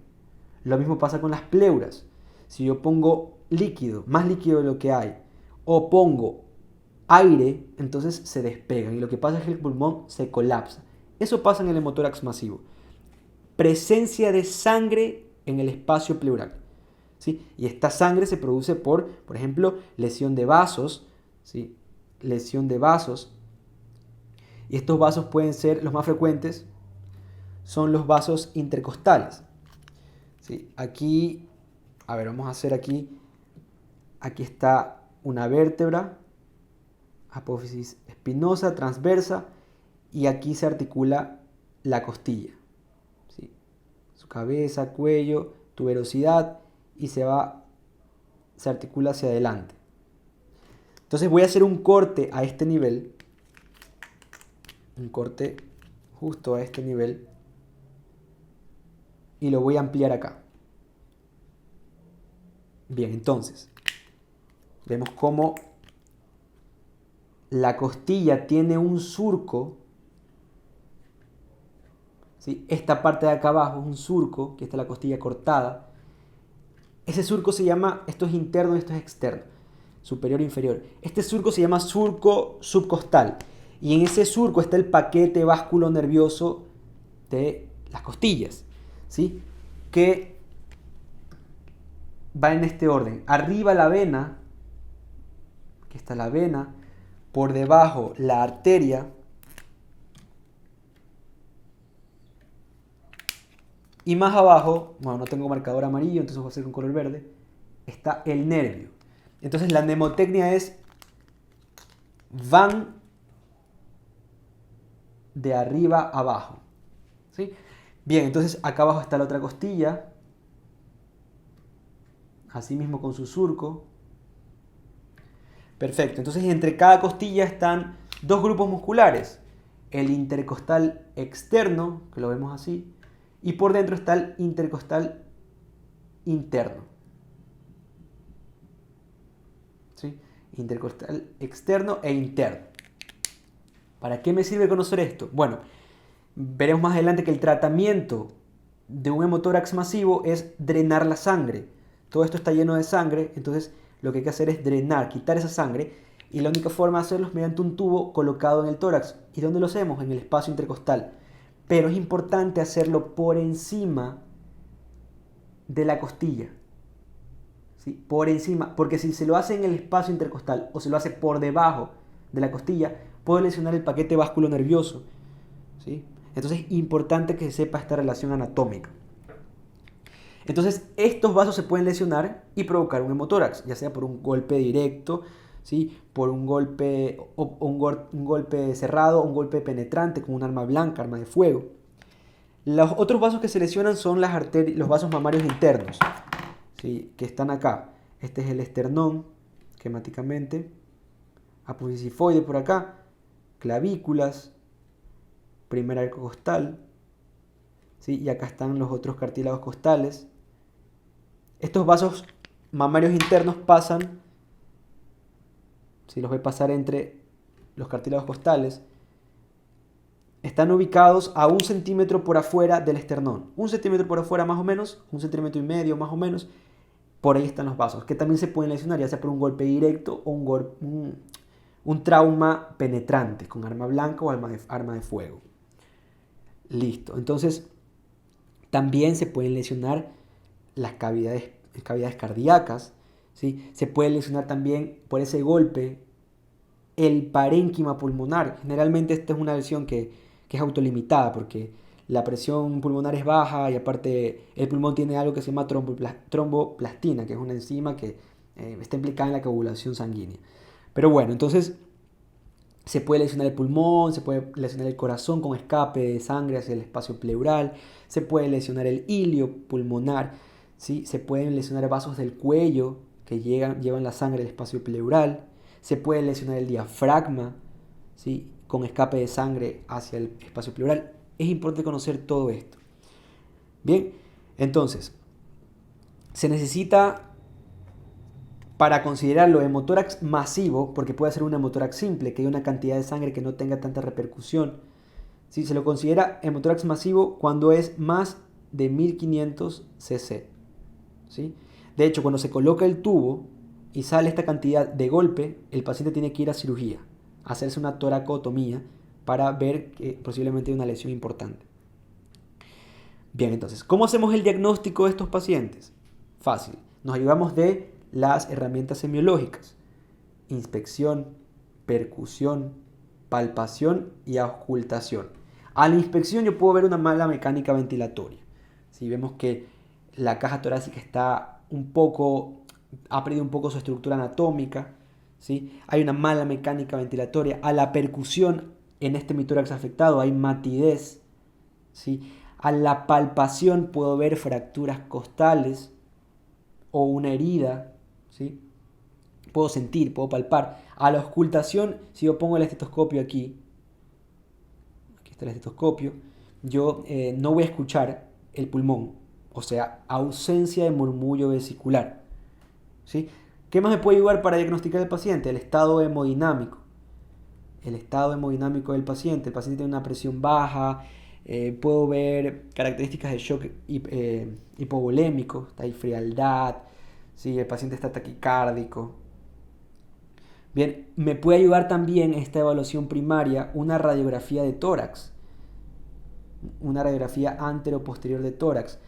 Lo mismo pasa con las pleuras. Si yo pongo líquido, más líquido de lo que hay, o pongo aire, entonces se despegan. Y lo que pasa es que el pulmón se colapsa. Eso pasa en el hemotórax masivo. Presencia de sangre en el espacio pleural, ¿sí? Y esta sangre se produce por ejemplo, lesión de vasos, ¿sí? Lesión de vasos. Y estos vasos pueden ser, los más frecuentes, son los vasos intercostales, ¿sí? Aquí, a ver, vamos a hacer aquí está una vértebra, apófisis espinosa, transversa, y aquí se articula la costilla, ¿sí? Su cabeza, cuello, tuberosidad, y se articula hacia adelante. Entonces voy a hacer un corte a este nivel, un corte justo a este nivel, y lo voy a ampliar acá. Bien, entonces vemos cómo la costilla tiene un surco, ¿sí? Esta parte de acá abajo es un surco, que está la costilla cortada. Ese surco se llama, esto es interno y esto es externo, superior e inferior. Este surco se llama surco subcostal, y en ese surco está el paquete vasculonervioso de las costillas, ¿sí? Que va en este orden. Arriba la vena, aquí está la vena, por debajo la arteria, y más abajo, bueno, no tengo marcador amarillo, entonces voy a hacer con color verde, está el nervio. Entonces la mnemotecnia es: van de arriba a abajo, ¿sí? Bien, entonces acá abajo está la otra costilla, así mismo con su surco. Perfecto, entonces entre cada costilla están dos grupos musculares: el intercostal externo, que lo vemos así, y por dentro está el intercostal interno, ¿sí? Intercostal externo e interno. ¿Para qué me sirve conocer esto? Bueno, veremos más adelante que el tratamiento de un hemotórax masivo es drenar la sangre. Todo esto está lleno de sangre, entonces lo que hay que hacer es drenar, quitar esa sangre, y la única forma de hacerlo es mediante un tubo colocado en el tórax. ¿Y dónde lo hacemos? En el espacio intercostal. Pero es importante hacerlo por encima de la costilla, ¿sí? Por encima, porque si se lo hace en el espacio intercostal o se lo hace por debajo de la costilla, puede lesionar el paquete vasculonervioso, ¿sí? Entonces es importante que se sepa esta relación anatómica. Entonces estos vasos se pueden lesionar y provocar un hemotórax, ya sea por un golpe directo, ¿sí? Por un golpe, un golpe cerrado, un golpe penetrante con un arma blanca, arma de fuego. Los otros vasos que se lesionan son los vasos mamarios internos, ¿sí? Que están acá. Este es el esternón, esquemáticamente, apófisis sifoide por acá, clavículas, primer arco costal, ¿sí? Y acá están los otros cartílagos costales. Estos vasos mamarios internos pasan, si los ve pasar entre los cartílagos costales, están ubicados a 1 centímetro por afuera del esternón. 1 centímetro por afuera más o menos, 1,5 centímetros más o menos. Por ahí están los vasos, que también se pueden lesionar, ya sea por un golpe directo o un trauma penetrante con arma blanca o arma de fuego. Listo. Entonces, también se pueden lesionar las cavidades cardíacas, ¿sí? Se puede lesionar también por ese golpe el parénquima pulmonar. Generalmente esta es una lesión que es autolimitada porque la presión pulmonar es baja y aparte el pulmón tiene algo que se llama tromboplastina, que es una enzima que está implicada en la coagulación sanguínea. Pero bueno, entonces se puede lesionar el pulmón, se puede lesionar el corazón con escape de sangre hacia el espacio pleural, se puede lesionar el ilio pulmonar, ¿sí? Se pueden lesionar vasos del cuello que llevan la sangre al espacio pleural, se puede lesionar el diafragma, ¿sí? Con escape de sangre hacia el espacio pleural. Es importante conocer todo esto. Bien, entonces, se necesita para considerarlo hemotórax masivo, porque puede ser un hemotórax simple, que hay una cantidad de sangre que no tenga tanta repercusión. ¿Sí? Se lo considera hemotórax masivo cuando es más de 1500 cc. ¿Sí? De hecho, cuando se coloca el tubo y sale esta cantidad de golpe, el paciente tiene que ir a cirugía, a hacerse una toracotomía para ver que posiblemente hay una lesión importante. Bien, entonces, ¿cómo hacemos el diagnóstico de estos pacientes? Fácil. Nos ayudamos de las herramientas semiológicas: inspección, percusión, palpación y auscultación. A la inspección yo puedo ver una mala mecánica ventilatoria. Si vemos que la caja torácica ha perdido un poco su estructura anatómica, ¿sí? Hay una mala mecánica ventilatoria. A la percusión, en este mitórax afectado hay matidez, ¿sí? A la palpación puedo ver fracturas costales o una herida, ¿sí? Puedo sentir, puedo palpar. A la auscultación, si yo pongo el estetoscopio aquí está el estetoscopio, yo no voy a escuchar el pulmón, o sea, ausencia de murmullo vesicular, ¿sí? ¿Qué más me puede ayudar para diagnosticar al paciente? El estado hemodinámico. El estado hemodinámico del paciente. El paciente tiene una presión baja, puedo ver características de shock hipovolémico, hay frialdad, ¿sí? El paciente está taquicárdico. Bien, me puede ayudar también esta evaluación primaria una radiografía de tórax, una radiografía antero-posterior de tórax.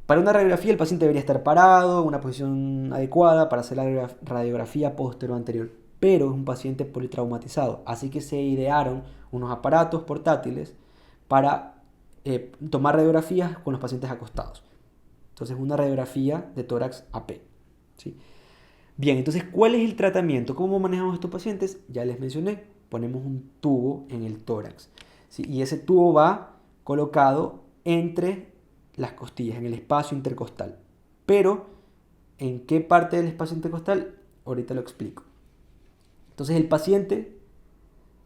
Para una radiografía el paciente debería estar parado, en una posición adecuada para hacer la radiografía posterior-anterior, pero es un paciente politraumatizado, así que se idearon unos aparatos portátiles para tomar radiografías con los pacientes acostados. Entonces, una radiografía de tórax AP, ¿sí? Bien, entonces, ¿cuál es el tratamiento? ¿Cómo manejamos a estos pacientes? Ya les mencioné, ponemos un tubo en el tórax, ¿sí? Y ese tubo va colocado entre las costillas, en el espacio intercostal. Pero, ¿en qué parte del espacio intercostal? Ahorita lo explico. Entonces, el paciente,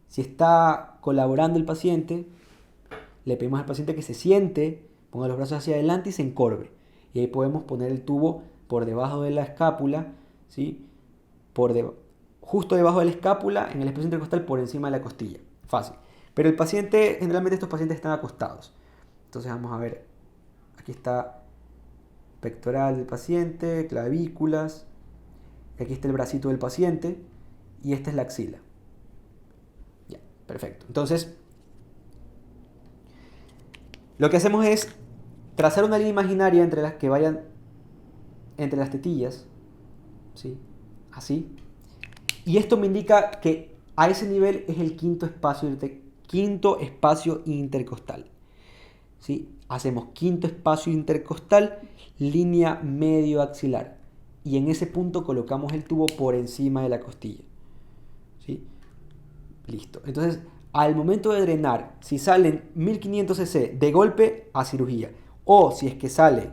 si está colaborando el paciente, le pedimos al paciente que se siente, ponga los brazos hacia adelante y se encorve. Y ahí podemos poner el tubo por debajo de la escápula, ¿sí? Justo debajo de la escápula, en el espacio intercostal, por encima de la costilla. Fácil. Pero el paciente, generalmente estos pacientes están acostados. Entonces vamos a ver, aquí está pectoral del paciente, clavículas, aquí está el bracito del paciente y esta es la axila. Ya, perfecto. Entonces, lo que hacemos es trazar una línea imaginaria entre las que vayan entre las tetillas, ¿sí? Así. Y esto me indica que a ese nivel es el quinto espacio intercostal. ¿Sí? Hacemos quinto espacio intercostal, línea medio axilar. Y en ese punto colocamos el tubo por encima de la costilla. ¿Sí? Listo. Entonces, al momento de drenar, si salen 1500 cc de golpe, a cirugía. O si es que sale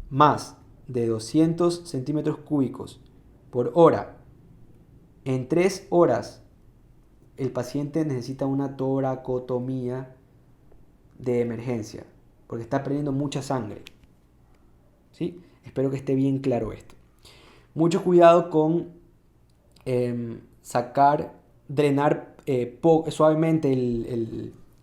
más de 200 centímetros cúbicos por hora, en 3 horas, el paciente necesita una toracotomía de emergencia, porque está perdiendo mucha sangre. ¿Sí? Espero que esté bien claro esto. Mucho cuidado con drenar suavemente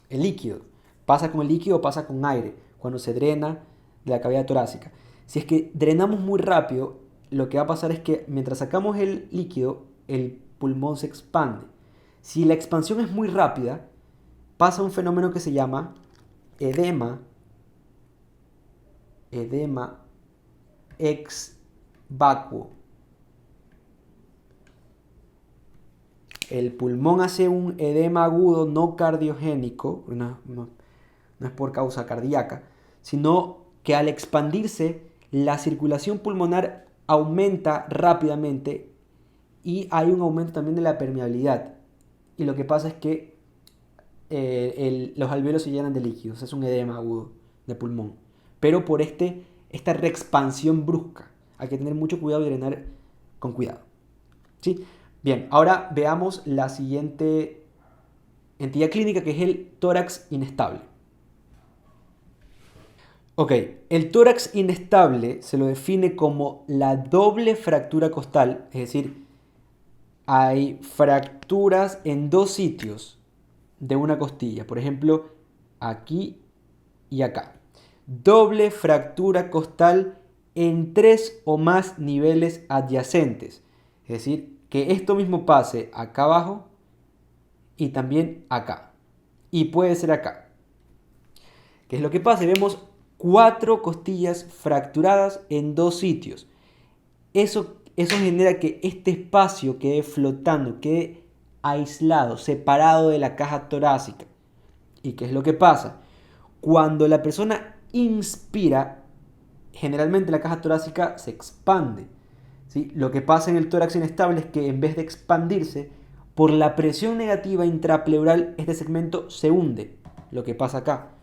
el líquido. Pasa con el líquido o pasa con aire cuando se drena de la cavidad torácica. Si es que drenamos muy rápido, lo que va a pasar es que mientras sacamos el líquido, el pulmón se expande. Si la expansión es muy rápida, pasa un fenómeno que se llama edema, edema ex vacuo. El pulmón hace un edema agudo no cardiogénico, no es por causa cardíaca, sino que al expandirse la circulación pulmonar aumenta rápidamente y hay un aumento también de la permeabilidad. Y lo que pasa es que los alvéolos se llenan de líquidos, es un edema agudo de pulmón. Pero por esta reexpansión brusca, hay que tener mucho cuidado y drenar con cuidado. ¿Sí? Bien, ahora veamos la siguiente entidad clínica, que es el tórax inestable. Ok, el tórax inestable se lo define como la doble fractura costal, es decir, hay fracturas en dos sitios de una costilla, por ejemplo, aquí y acá. Doble fractura costal en 3 o más niveles adyacentes, es decir, que esto mismo pase acá abajo y también acá, y puede ser acá. ¿Qué es lo que pasa? Vemos 4 costillas fracturadas en dos sitios. Eso genera que este espacio quede flotando, quede aislado, separado de la caja torácica. ¿Y qué es lo que pasa? Cuando la persona inspira, generalmente la caja torácica se expande. ¿Sí? Lo que pasa en el tórax inestable es que en vez de expandirse, por la presión negativa intrapleural, este segmento se hunde. Lo que pasa acá.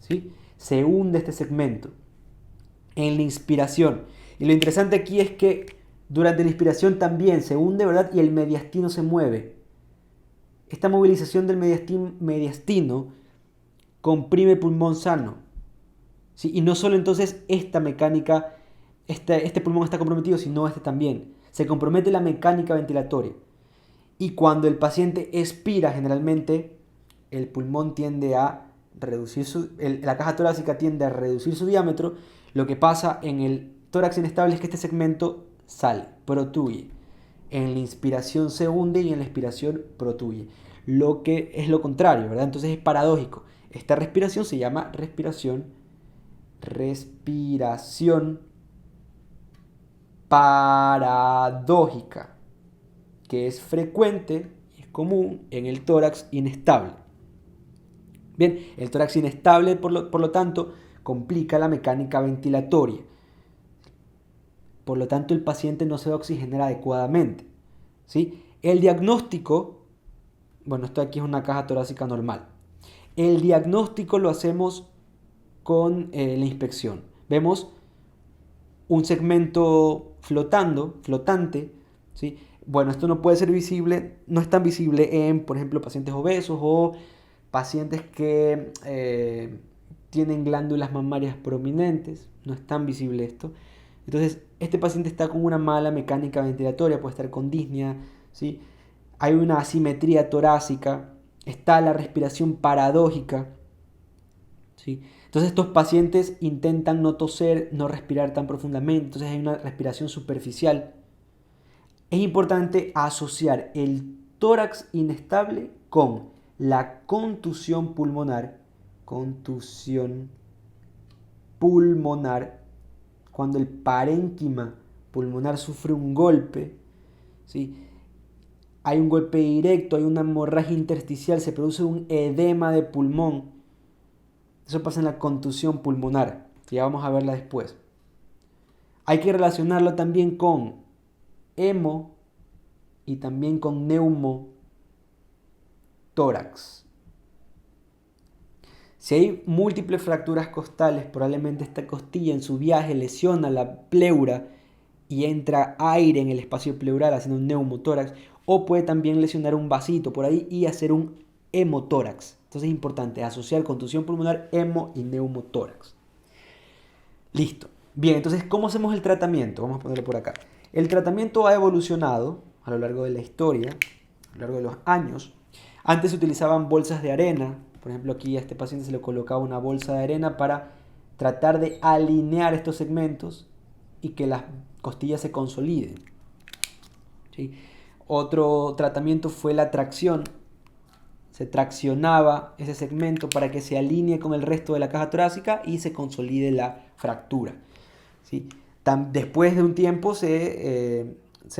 ¿Sí? Se hunde este segmento en la inspiración. Y lo interesante aquí es que durante la inspiración también se hunde, ¿verdad? Y el mediastino se mueve. Esta movilización del mediastino comprime el pulmón sano. ¿Sí? Y no solo entonces esta mecánica, este pulmón está comprometido, sino este también. Se compromete la mecánica ventilatoria. Y cuando el paciente expira, generalmente el pulmón tiende a reducir la caja torácica tiende a reducir su diámetro. Lo que pasa en el tórax inestable es que este segmento sale, protruye. En la inspiración se hunde y en la expiración protruye. Lo que es lo contrario, ¿verdad? Entonces es paradójico. Esta respiración se llama respiración paradójica, que es frecuente y es común en el tórax inestable. Bien, el tórax inestable, por lo tanto, complica la mecánica ventilatoria. Por lo tanto, el paciente no se va a oxigenar adecuadamente. ¿Sí? El diagnóstico, bueno, esto aquí es una caja torácica normal. El diagnóstico lo hacemos con la inspección. Vemos un segmento flotante, ¿sí? Bueno, esto no puede ser visible, no es tan visible en, por ejemplo, pacientes obesos o pacientes que tienen glándulas mamarias prominentes, no es tan visible esto. Entonces, este paciente está con una mala mecánica ventilatoria, puede estar con disnea, ¿sí? Hay una asimetría torácica, está la respiración paradójica, ¿sí? Entonces, estos pacientes intentan no toser, no respirar tan profundamente, entonces hay una respiración superficial. Es importante asociar el tórax inestable con la contusión pulmonar, cuando el parénquima pulmonar sufre un golpe, ¿sí? Hay un golpe directo, hay una hemorragia intersticial, se produce un edema de pulmón. Eso pasa en la contusión pulmonar, que ya vamos a verla después. Hay que relacionarlo también con hemo y también con neumotórax. Si hay múltiples fracturas costales, probablemente esta costilla en su viaje lesiona la pleura y entra aire en el espacio pleural haciendo un neumotórax, o puede también lesionar un vasito por ahí y hacer un hemotórax. Entonces es importante asociar contusión pulmonar, hemo y neumotórax. Listo. Bien, entonces, ¿cómo hacemos el tratamiento? Vamos a ponerlo por acá. El tratamiento ha evolucionado a lo largo de la historia, a lo largo de los años. Antes se utilizaban bolsas de arena, Por ejemplo, aquí a este paciente se le colocaba una bolsa de arena para tratar de alinear estos segmentos y que las costillas se consoliden. ¿Sí? Otro tratamiento fue la tracción. Se traccionaba ese segmento para que se alinee con el resto de la caja torácica y se consolide la fractura. ¿Sí? Después de un tiempo se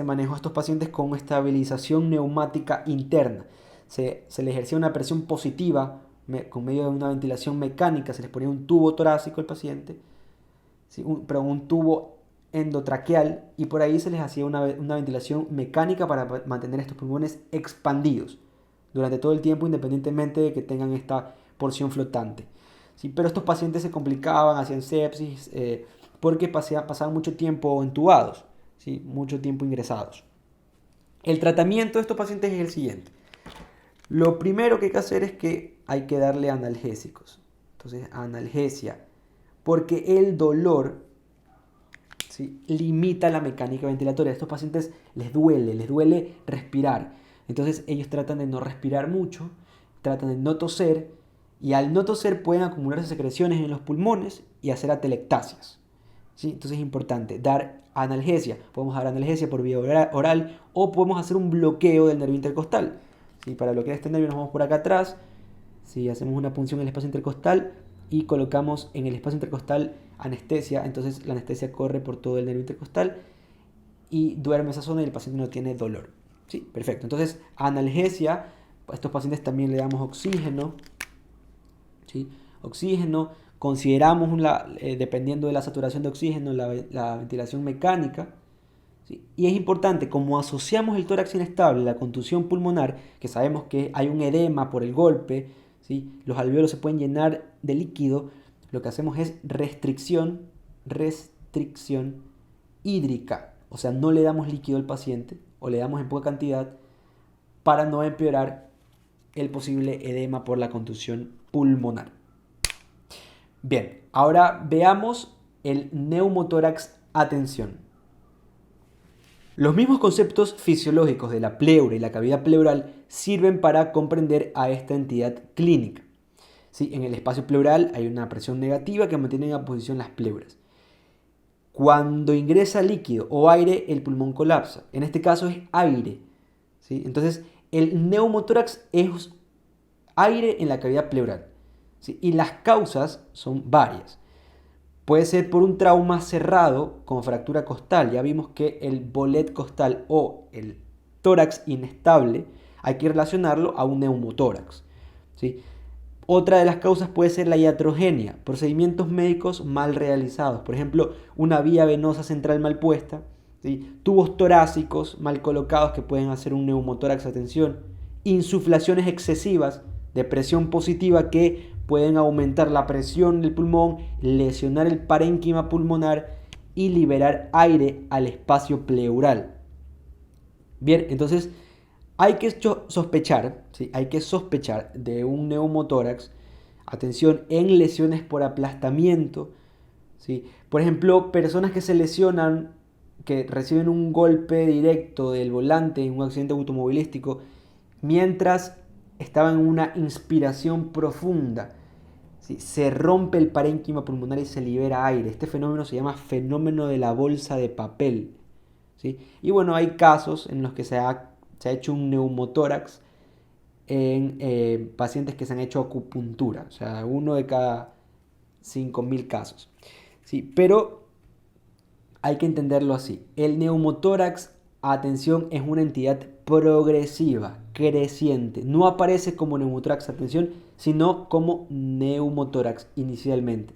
manejó a estos pacientes con estabilización neumática interna. Se le ejercía una presión positiva con medio de una ventilación mecánica, se les ponía un tubo torácico al paciente, ¿sí? Pero un tubo endotraqueal, y por ahí se les hacía una ventilación mecánica para mantener estos pulmones expandidos durante todo el tiempo, independientemente de que tengan esta porción flotante. ¿Sí? Pero estos pacientes se complicaban, hacían sepsis, porque pasaban mucho tiempo entubados, ¿sí? Mucho tiempo ingresados. El tratamiento de estos pacientes es el siguiente. Lo primero que hay que hacer es que hay que darle analgésicos. Entonces, analgesia, porque el dolor, ¿sí?, limita la mecánica ventilatoria. A estos pacientes les duele respirar. Entonces ellos tratan de no respirar mucho, tratan de no toser, y al no toser pueden acumularse secreciones en los pulmones y hacer atelectasias. ¿Sí? Entonces es importante dar analgesia. Podemos dar analgesia por vía oral o podemos hacer un bloqueo del nervio intercostal. ¿Sí? Para bloquear este nervio nos vamos por acá atrás. ¿Sí? Hacemos una punción en el espacio intercostal y colocamos en el espacio intercostal anestesia. Entonces la anestesia corre por todo el nervio intercostal y duerme esa zona y el paciente no tiene dolor. Sí, perfecto. Entonces, analgesia, a estos pacientes también le damos oxígeno. ¿Sí? Oxígeno, consideramos, dependiendo de la saturación de oxígeno, la ventilación mecánica. ¿Sí? Y es importante, como asociamos el tórax inestable, la contusión pulmonar, que sabemos que hay un edema por el golpe, ¿sí?, los alvéolos se pueden llenar de líquido, lo que hacemos es restricción hídrica. O sea, no le damos líquido al paciente o le damos en poca cantidad para no empeorar el posible edema por la contusión pulmonar. Bien, ahora veamos el neumotórax a tensión. Los mismos conceptos fisiológicos de la pleura y la cavidad pleural sirven para comprender a esta entidad clínica. ¿Sí? En el espacio pleural hay una presión negativa que mantiene en posición las pleuras. Cuando ingresa líquido o aire, el pulmón colapsa. En este caso es aire. ¿Sí? Entonces, el neumotórax es aire en la cavidad pleural. ¿Sí? Y las causas son varias. Puede ser por un trauma cerrado con fractura costal. Ya vimos que el bolet costal o el tórax inestable hay que relacionarlo a un neumotórax. ¿Sí? Otra de las causas puede ser la iatrogenia, procedimientos médicos mal realizados. Por ejemplo, una vía venosa central mal puesta, ¿sí?, tubos torácicos mal colocados que pueden hacer un neumotórax a tensión, insuflaciones excesivas de presión positiva que pueden aumentar la presión del pulmón, lesionar el parénquima pulmonar y liberar aire al espacio pleural. Bien, entonces hay que sospechar, ¿sí?, hay que sospechar de un neumotórax, atención, en lesiones por aplastamiento, ¿sí? Por ejemplo, personas que se lesionan, que reciben un golpe directo del volante en un accidente automovilístico mientras estaban en una inspiración profunda, ¿sí? Se rompe el parénquima pulmonar y se libera aire. Este fenómeno se llama fenómeno de la bolsa de papel, ¿sí? Y bueno, hay casos en los que se ha hecho un neumotórax en pacientes que se han hecho acupuntura, o sea, 1 de cada 5.000 casos. ¿Sí? Pero hay que entenderlo así. El neumotórax, atención, es una entidad progresiva, creciente. No aparece como neumotórax, atención, sino como neumotórax inicialmente.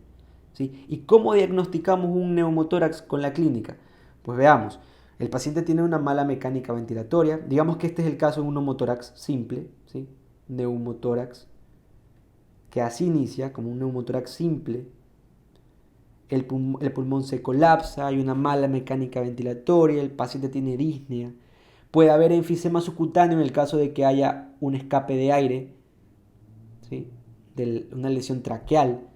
¿Sí? ¿Y cómo diagnosticamos un neumotórax con la clínica? Pues veamos. El paciente tiene una mala mecánica ventilatoria. Digamos que este es el caso de un neumotórax simple, ¿sí? Neumotórax, que así inicia, como un neumotórax simple. El pulmón se colapsa, hay una mala mecánica ventilatoria, el paciente tiene disnea. Puede haber enfisema subcutáneo en el caso de que haya un escape de aire, ¿sí?, una lesión traqueal.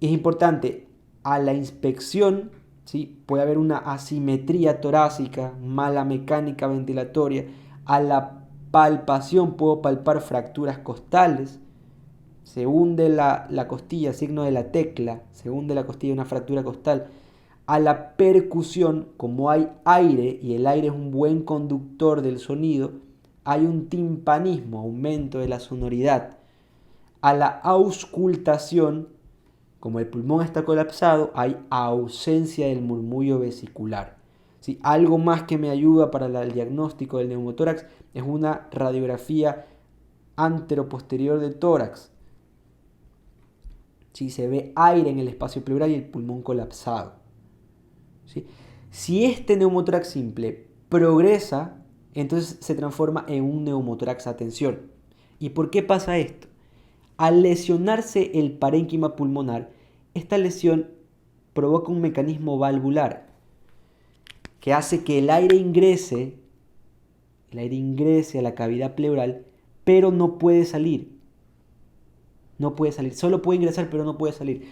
Es importante, a la inspección, ¿sí?, puede haber una asimetría torácica, mala mecánica ventilatoria. A la palpación puedo palpar fracturas costales, se hunde la costilla, signo de la tecla, se hunde la costilla, una fractura costal. A la percusión, como hay aire y el aire es un buen conductor del sonido, hay un timpanismo, aumento de la sonoridad. A la auscultación, como el pulmón está colapsado, hay ausencia del murmullo vesicular. ¿Sí? Algo más que me ayuda para el diagnóstico del neumotórax es una radiografía anteroposterior de tórax. ¿Sí? Se ve aire en el espacio pleural y el pulmón colapsado. ¿Sí? Si este neumotórax simple progresa, entonces se transforma en un neumotórax a tensión. ¿Y por qué pasa esto? Al lesionarse el parénquima pulmonar, esta lesión provoca un mecanismo valvular que hace que el aire ingrese a la cavidad pleural, pero no puede salir. No puede salir, solo puede ingresar, pero no puede salir.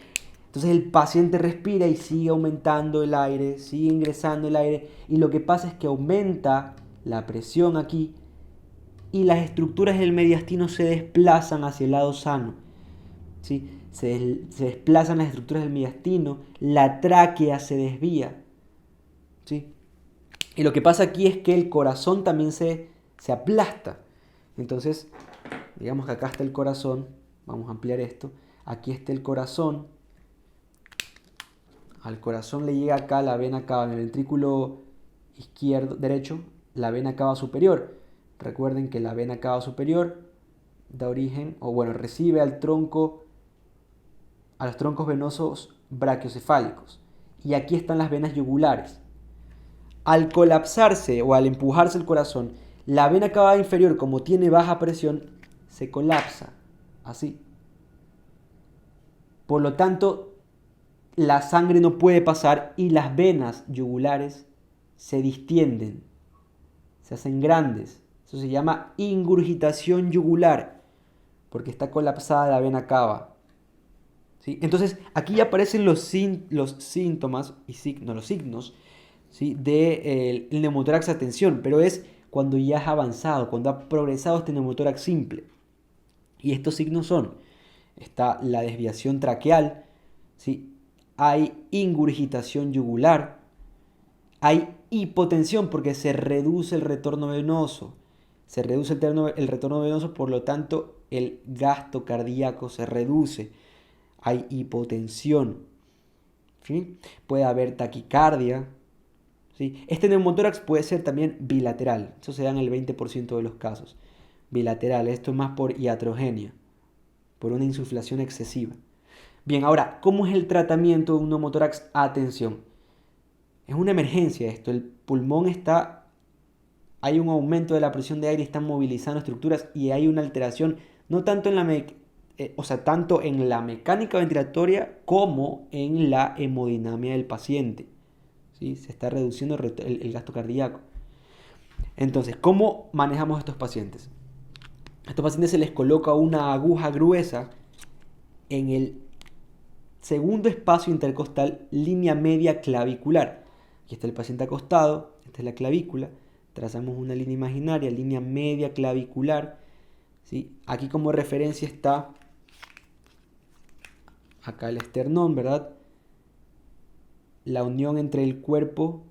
Entonces el paciente respira y sigue aumentando el aire, sigue ingresando el aire, y lo que pasa es que aumenta la presión aquí y las estructuras del mediastino se desplazan hacia el lado sano. ¿Sí? Se desplazan las estructuras del mediastino, la tráquea se desvía. ¿Sí? Y lo que pasa aquí es que el corazón también se aplasta. Entonces, digamos que acá está el corazón, vamos a ampliar esto, aquí está el corazón, al corazón le llega acá la vena cava, en el ventrículo derecho, la vena cava superior. Recuerden que la vena cava superior da origen, o bueno, recibe a los troncos venosos brachiocefálicos. Y aquí están las venas yugulares. Al colapsarse o al empujarse el corazón, la vena cava inferior, como tiene baja presión, se colapsa, así. Por lo tanto, la sangre no puede pasar y las venas yugulares se distienden, se hacen grandes. Eso se llama ingurgitación yugular, porque está colapsada la vena cava. ¿Sí? Entonces, aquí aparecen los síntomas y los signos, ¿sí? del neumotórax a tensión, pero es cuando ya es avanzado, cuando ha progresado este neumotórax simple. Y estos signos son, está la desviación traqueal, ¿sí? Hay ingurgitación yugular, hay hipotensión porque se reduce el retorno venoso, el retorno venoso, por lo tanto el gasto cardíaco se reduce, hay hipotensión, ¿sí? Puede haber taquicardia, ¿sí? Este neumotórax puede ser también bilateral, eso se da en el 20% de los casos, bilateral, esto es más por iatrogenia, por una insuflación excesiva. Bien, ahora, ¿cómo es el tratamiento de un neumotórax a tensión? Es una emergencia esto, el pulmón hay un aumento de la presión de aire, están movilizando estructuras y hay una alteración, no tanto tanto en la mecánica ventilatoria como en la hemodinamia del paciente. ¿Sí? Se está reduciendo el gasto cardíaco. Entonces, ¿cómo manejamos a estos pacientes? A estos pacientes se les coloca una aguja gruesa en el segundo espacio intercostal, línea media clavicular. Aquí está el paciente acostado, esta es la clavícula, trazamos una línea imaginaria, línea media clavicular, ¿sí? Aquí como referencia está acá el esternón, ¿verdad? La unión entre el cuerpo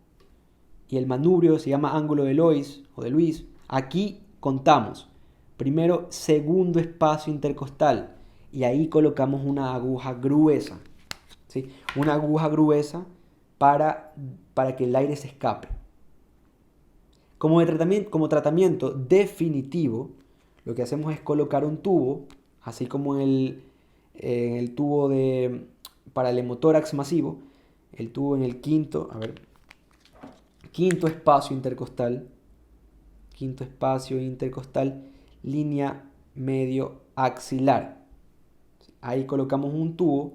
y el manubrio se llama ángulo de Lois o de Luis. Aquí contamos, primero, segundo espacio intercostal, y ahí colocamos una aguja gruesa, ¿sí? Una aguja gruesa para que el aire se escape. Como tratamiento definitivo, lo que hacemos es colocar un tubo, así como en el tubo para el hemotórax masivo, el tubo en el quinto espacio intercostal, línea medio axilar. Ahí colocamos un tubo,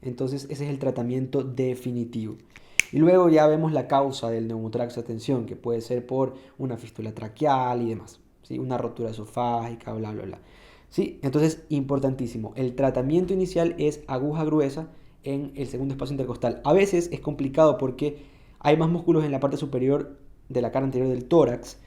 entonces ese es el tratamiento definitivo. Y luego ya vemos la causa del neumotórax a tensión, que puede ser por una fístula traqueal y demás, ¿sí? Una rotura esofágica, bla, bla, bla. ¿Sí? Entonces, importantísimo, el tratamiento inicial es aguja gruesa en el segundo espacio intercostal. A veces es complicado porque hay más músculos en la parte superior de la cara anterior del tórax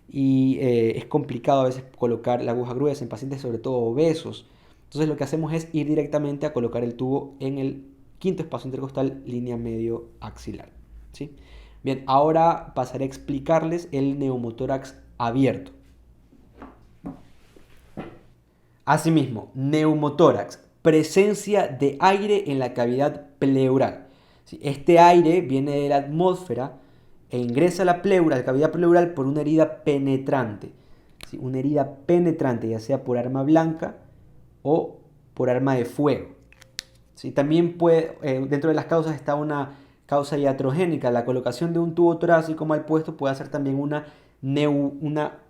y es complicado a veces colocar la aguja gruesa en pacientes sobre todo obesos. Entonces lo que hacemos es ir directamente a colocar el tubo en el quinto espacio intercostal, línea medio axilar. ¿Sí? Bien, ahora pasaré a explicarles el neumotórax abierto. Asimismo, neumotórax, presencia de aire en la cavidad pleural. Este aire viene de la atmósfera e ingresa a la pleura, a la cavidad pleural, por una herida penetrante. Una herida penetrante, ya sea por arma blanca o por arma de fuego. También puede, dentro de las causas está una causa iatrogénica. La colocación de un tubo torácico mal puesto puede hacer también un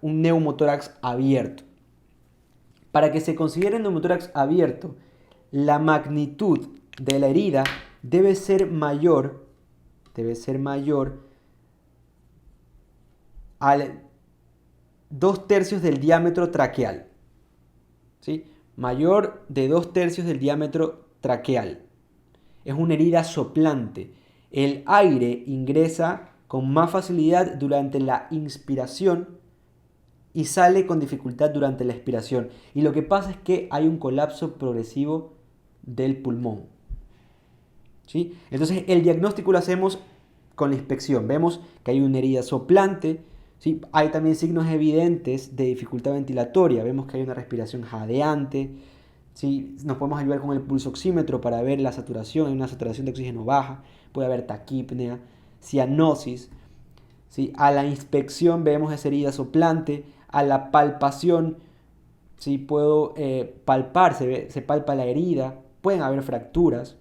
neumotórax abierto. Para que se considere un neumotórax abierto, la magnitud de la herida debe ser mayor al 2/3 del diámetro traqueal. ¿Sí? Mayor de 2/3 del diámetro traqueal. Es una herida soplante. El aire ingresa con más facilidad durante la inspiración y sale con dificultad durante la expiración. Y lo que pasa es que hay un colapso progresivo del pulmón. ¿Sí? Entonces el diagnóstico lo hacemos con la inspección. Vemos que hay una herida soplante. ¿Sí? Hay también signos evidentes de dificultad ventilatoria. Vemos que hay una respiración jadeante. ¿Sí? Nos podemos ayudar con el pulsoxímetro para ver la saturación. Hay una saturación de oxígeno baja. Puede haber taquipnea, cianosis. ¿Sí? A la inspección vemos esa herida soplante. A la palpación, ¿sí? Puedo palpar, se palpa la herida. Pueden haber fracturas.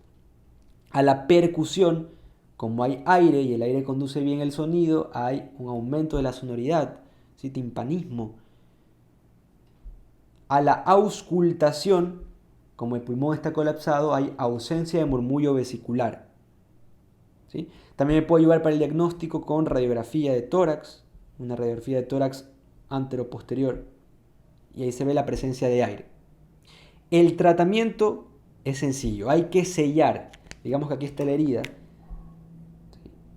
A la percusión, como hay aire y el aire conduce bien el sonido, hay un aumento de la sonoridad, ¿sí? Timpanismo. A la auscultación, como el pulmón está colapsado, hay ausencia de murmullo vesicular. ¿Sí? También me puedo ayudar para el diagnóstico con radiografía de tórax, una radiografía de tórax antero-posterior, y ahí se ve la presencia de aire. El tratamiento es sencillo, hay que sellar. Digamos que aquí está la herida,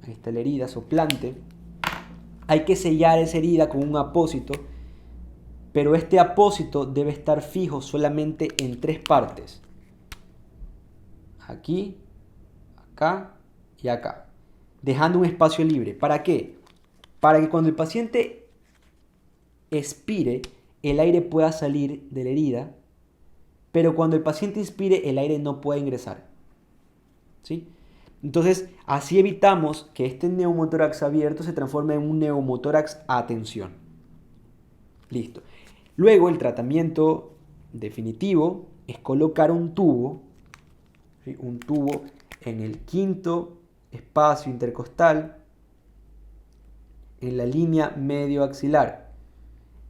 ahí está la herida soplante. Hay que sellar esa herida con un apósito, pero este apósito debe estar fijo solamente en 3 partes. Aquí, acá y acá, dejando un espacio libre. ¿Para qué? Para que cuando el paciente expire, el aire pueda salir de la herida, pero cuando el paciente inspire, el aire no pueda ingresar. ¿Sí? Entonces, así evitamos que este neumotórax abierto se transforme en un neumotórax a tensión. Listo. Luego, el tratamiento definitivo es colocar un tubo, ¿sí? Un tubo en el quinto espacio intercostal, en la línea medio axilar,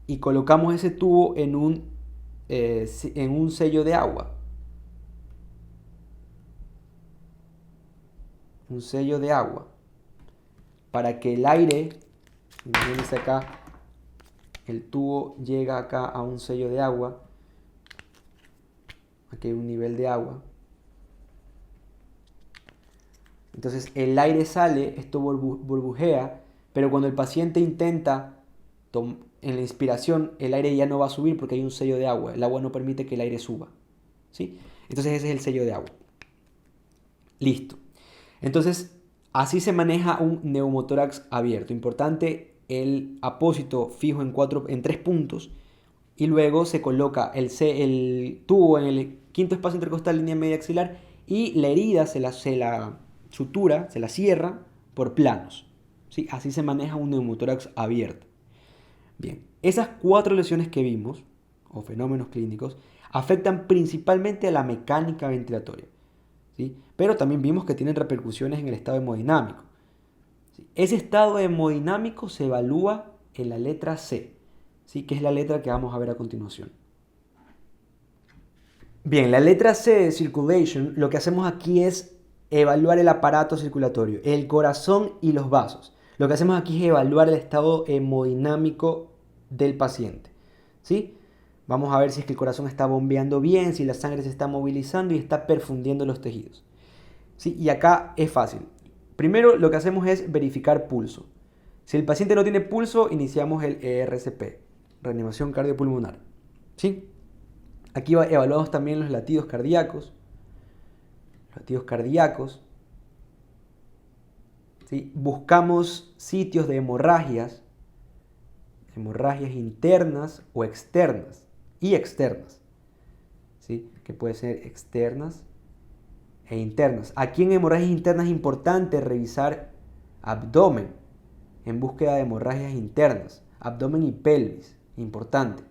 y colocamos ese tubo en un sello de agua. Un sello de agua. Para que el aire, imagínense acá, el tubo llega acá a un sello de agua. Aquí hay un nivel de agua. Entonces el aire sale, esto burbujea, pero cuando el paciente intenta en la inspiración, el aire ya no va a subir porque hay un sello de agua. El agua no permite que el aire suba. ¿Sí? Entonces ese es el sello de agua. Listo. Entonces, así se maneja un neumotórax abierto. Importante, el apósito fijo en 3 puntos. Y luego se coloca el tubo en el quinto espacio intercostal, línea media axilar. Y la herida se la sutura, se la cierra por planos. ¿Sí? Así se maneja un neumotórax abierto. Bien, esas 4 lesiones que vimos, o fenómenos clínicos, afectan principalmente a la mecánica ventilatoria. ¿Sí? Pero también vimos que tienen repercusiones en el estado hemodinámico. ¿Sí? Ese estado hemodinámico se evalúa en la letra C, ¿sí? Que es la letra que vamos a ver a continuación. Bien, la letra C de circulation, lo que hacemos aquí es evaluar el aparato circulatorio, el corazón y los vasos. Lo que hacemos aquí es evaluar el estado hemodinámico del paciente. ¿Sí? Vamos a ver si es que el corazón está bombeando bien, si la sangre se está movilizando y está perfundiendo los tejidos. ¿Sí? Y acá es fácil. Primero lo que hacemos es verificar pulso. Si el paciente no tiene pulso, iniciamos el ERCP, reanimación cardiopulmonar. ¿Sí? Aquí evaluamos también los latidos cardíacos. Latidos cardíacos. ¿Sí? Buscamos sitios de hemorragias internas o externas y externas, ¿sí? Que pueden ser externas e internas. Aquí en hemorragias internas es importante revisar abdomen en búsqueda de hemorragias internas, abdomen y pelvis, importante,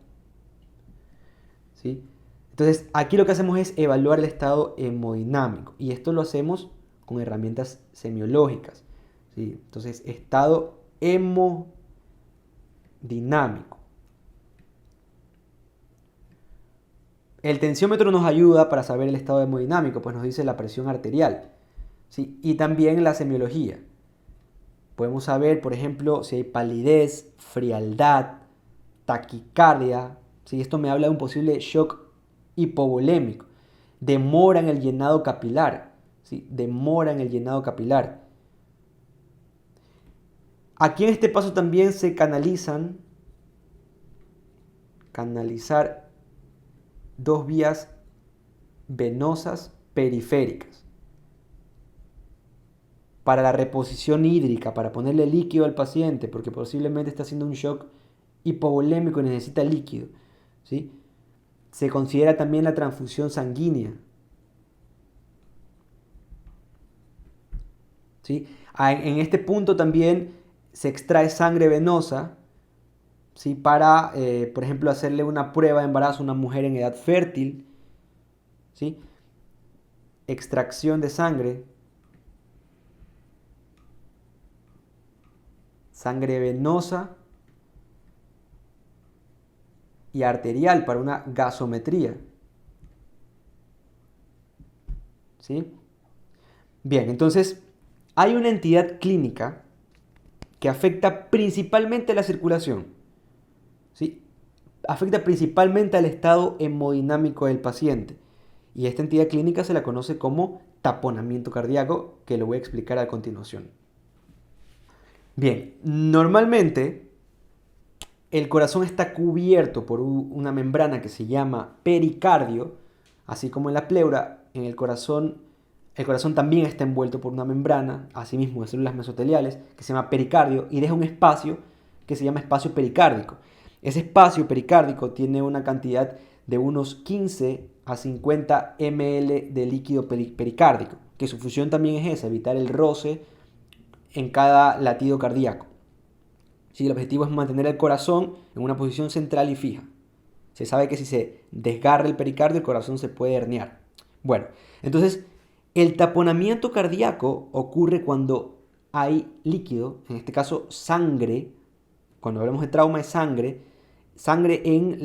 ¿sí? Entonces aquí lo que hacemos es evaluar el estado hemodinámico y esto lo hacemos con herramientas semiológicas, ¿sí? Entonces estado hemodinámico. El tensiómetro nos ayuda para saber el estado hemodinámico, pues nos dice la presión arterial, ¿sí? Y también la semiología. Podemos saber, por ejemplo, si hay palidez, frialdad, taquicardia, ¿sí? Esto me habla de un posible shock hipovolémico. Demora en el llenado capilar, ¿sí? Demora en el llenado capilar. Aquí en este paso también se canalizar dos vías venosas periféricas para la reposición hídrica, para ponerle líquido al paciente, porque posiblemente está haciendo un shock hipovolémico y necesita líquido, ¿sí? Se considera también la transfusión sanguínea, ¿sí? En este punto también se extrae sangre venosa, ¿sí? Para, por ejemplo, hacerle una prueba de embarazo a una mujer en edad fértil, ¿sí? Extracción de sangre venosa y arterial para una gasometría, ¿sí? Bien, entonces hay una entidad clínica que afecta principalmente la circulación, ¿sí? Afecta principalmente al estado hemodinámico del paciente. Y esta entidad clínica se la conoce como taponamiento cardíaco, que lo voy a explicar a continuación. Bien, normalmente el corazón está cubierto por una membrana que se llama pericardio, así como en la pleura. En el corazón también está envuelto por una membrana, asimismo de células mesoteliales, que se llama pericardio y deja un espacio que se llama espacio pericárdico. Ese espacio pericárdico tiene una cantidad de unos 15 a 50 ml de líquido pericárdico, que su función también es esa, evitar el roce en cada latido cardíaco. Sí, el objetivo es mantener el corazón en una posición central y fija. Se sabe que si se desgarra el pericardio, el corazón se puede herniar. Bueno, entonces el taponamiento cardíaco ocurre cuando hay líquido, en este caso sangre. Cuando hablamos de trauma es sangre en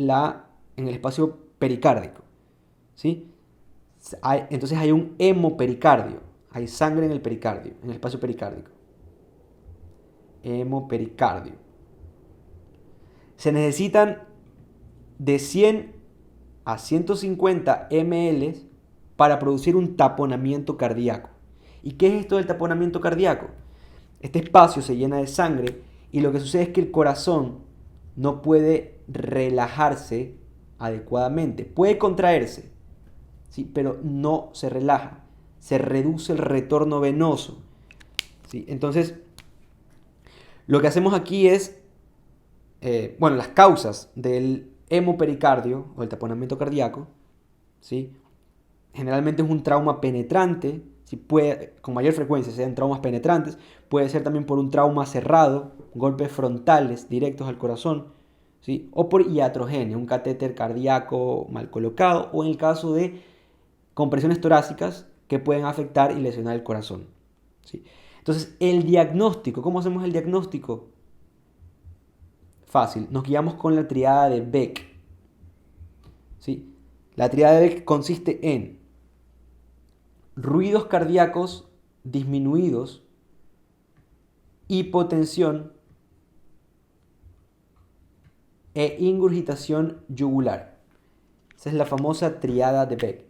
el espacio pericárdico, ¿sí? Entonces hay un hemopericardio, hay sangre en el pericardio, en el espacio pericárdico. Hemopericardio. Se necesitan de 100 a 150 ml para producir un taponamiento cardíaco. ¿Y qué es esto del taponamiento cardíaco? Este espacio se llena de sangre y lo que sucede es que el corazón no puede relajarse adecuadamente. Puede contraerse, ¿sí? Pero no se relaja. Se reduce el retorno venoso, ¿sí? Entonces, lo que hacemos aquí es, las causas del hemopericardio o el taponamiento cardíaco, ¿sí? Generalmente es un trauma penetrante, ¿sí? Con mayor frecuencia sean traumas penetrantes, puede ser también por un trauma cerrado, golpes frontales directos al corazón, ¿sí? O por iatrogenia, un catéter cardíaco mal colocado, o en el caso de compresiones torácicas que pueden afectar y lesionar el corazón, ¿sí? Entonces, el diagnóstico, ¿cómo hacemos el diagnóstico? Fácil, nos guiamos con la triada de Beck, ¿sí? La triada de Beck consiste en ruidos cardíacos disminuidos, hipotensión e ingurgitación yugular. Esa es la famosa triada de Beck,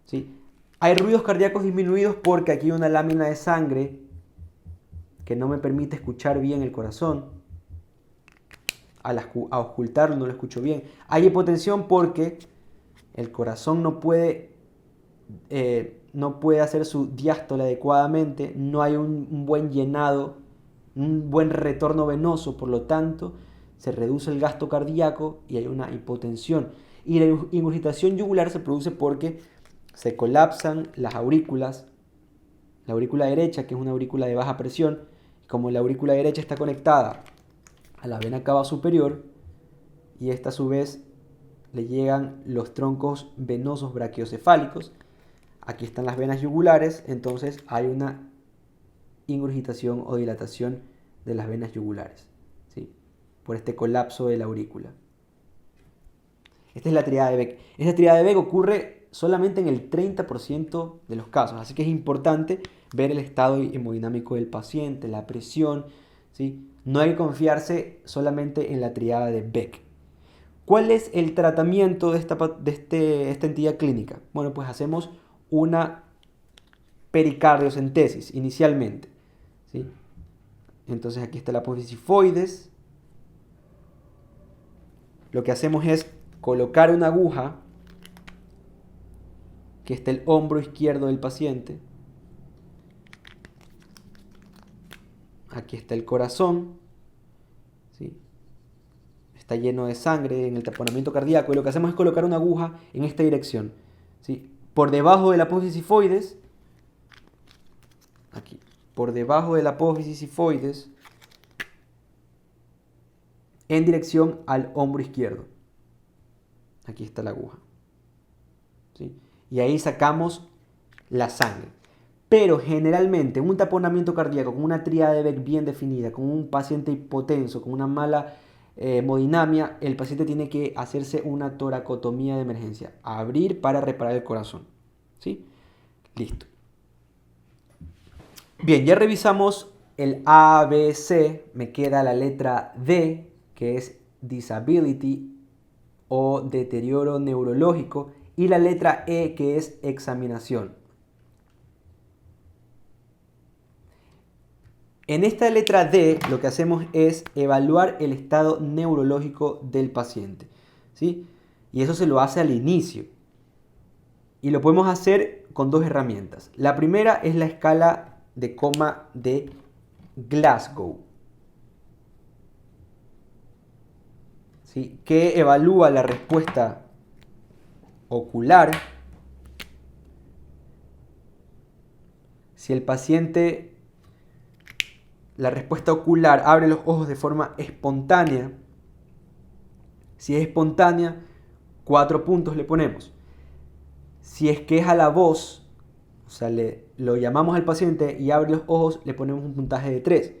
¿sí? Hay ruidos cardíacos disminuidos porque aquí hay una lámina de sangre que no me permite escuchar bien el corazón. a ocultarlo, no lo escucho bien. Hay hipotensión porque el corazón no puede hacer su diástole adecuadamente, no hay un buen llenado, un buen retorno venoso, por lo tanto se reduce el gasto cardíaco y hay una hipotensión. Y la ingurgitación yugular se produce porque se colapsan las aurículas, la aurícula derecha, que es una aurícula de baja presión, como la aurícula derecha está conectada a la vena cava superior, y esta a su vez le llegan los troncos venosos brachiocefálicos. Aquí están las venas yugulares, entonces hay una ingurgitación o dilatación de las venas yugulares, ¿sí? Por este colapso de la aurícula. Esta es la triada de Beck. Esta triada de Beck ocurre solamente en el 30% de los casos, así que es importante ver el estado hemodinámico del paciente, la presión, ¿sí? No hay que confiarse solamente en la triada de Beck. ¿Cuál es el tratamiento de esta entidad clínica? Bueno, pues hacemos una pericardiocentesis inicialmente, ¿sí? Entonces aquí está la apófisis sifoides. Lo que hacemos es colocar una aguja que está el hombro izquierdo del paciente. Aquí está el corazón, ¿sí? Está lleno de sangre en el taponamiento cardíaco, y lo que hacemos es colocar una aguja en esta dirección, ¿sí? Por debajo de la apófisis sifoides, aquí, por debajo de la apófisis sifoides, en dirección al hombro izquierdo. Aquí está la aguja, ¿sí? Y ahí sacamos la sangre. Pero generalmente un taponamiento cardíaco con una tríada de Beck bien definida, con un paciente hipotenso, con una mala hemodinamia, el paciente tiene que hacerse una toracotomía de emergencia, abrir para reparar el corazón, ¿sí? Listo. Bien, ya revisamos el A, B, C, me queda la letra D, que es disability o deterioro neurológico, y la letra E, que es examinación. En esta letra D lo que hacemos es evaluar el estado neurológico del paciente, ¿sí? Y eso se lo hace al inicio. Y lo podemos hacer con dos herramientas. La primera es la escala de coma de Glasgow, ¿sí? Que evalúa la respuesta ocular. Si el paciente, la respuesta ocular, abre los ojos de forma espontánea, si es espontánea, 4 puntos le ponemos. Si es que es a la voz, o sea, lo llamamos al paciente y abre los ojos, le ponemos un puntaje de 3.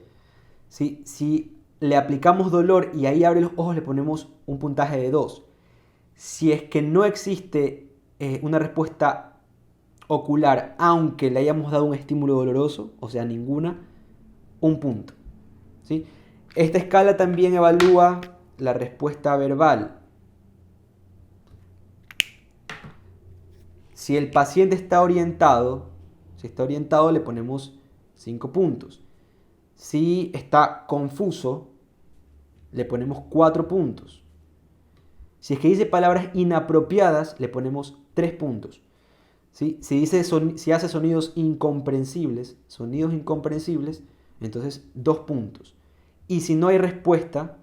¿Sí? Si le aplicamos dolor y ahí abre los ojos, le ponemos un puntaje de 2. Si es que no existe una respuesta ocular, aunque le hayamos dado un estímulo doloroso, o sea, ninguna, un punto, ¿sí? Esta escala también evalúa la respuesta verbal. Si el paciente está orientado, le ponemos 5 puntos. Si está confuso, le ponemos 4 puntos. Si es que dice palabras inapropiadas, le ponemos 3 puntos. ¿Sí? Si hace sonidos incomprensibles, entonces 2 puntos. Y si no hay respuesta,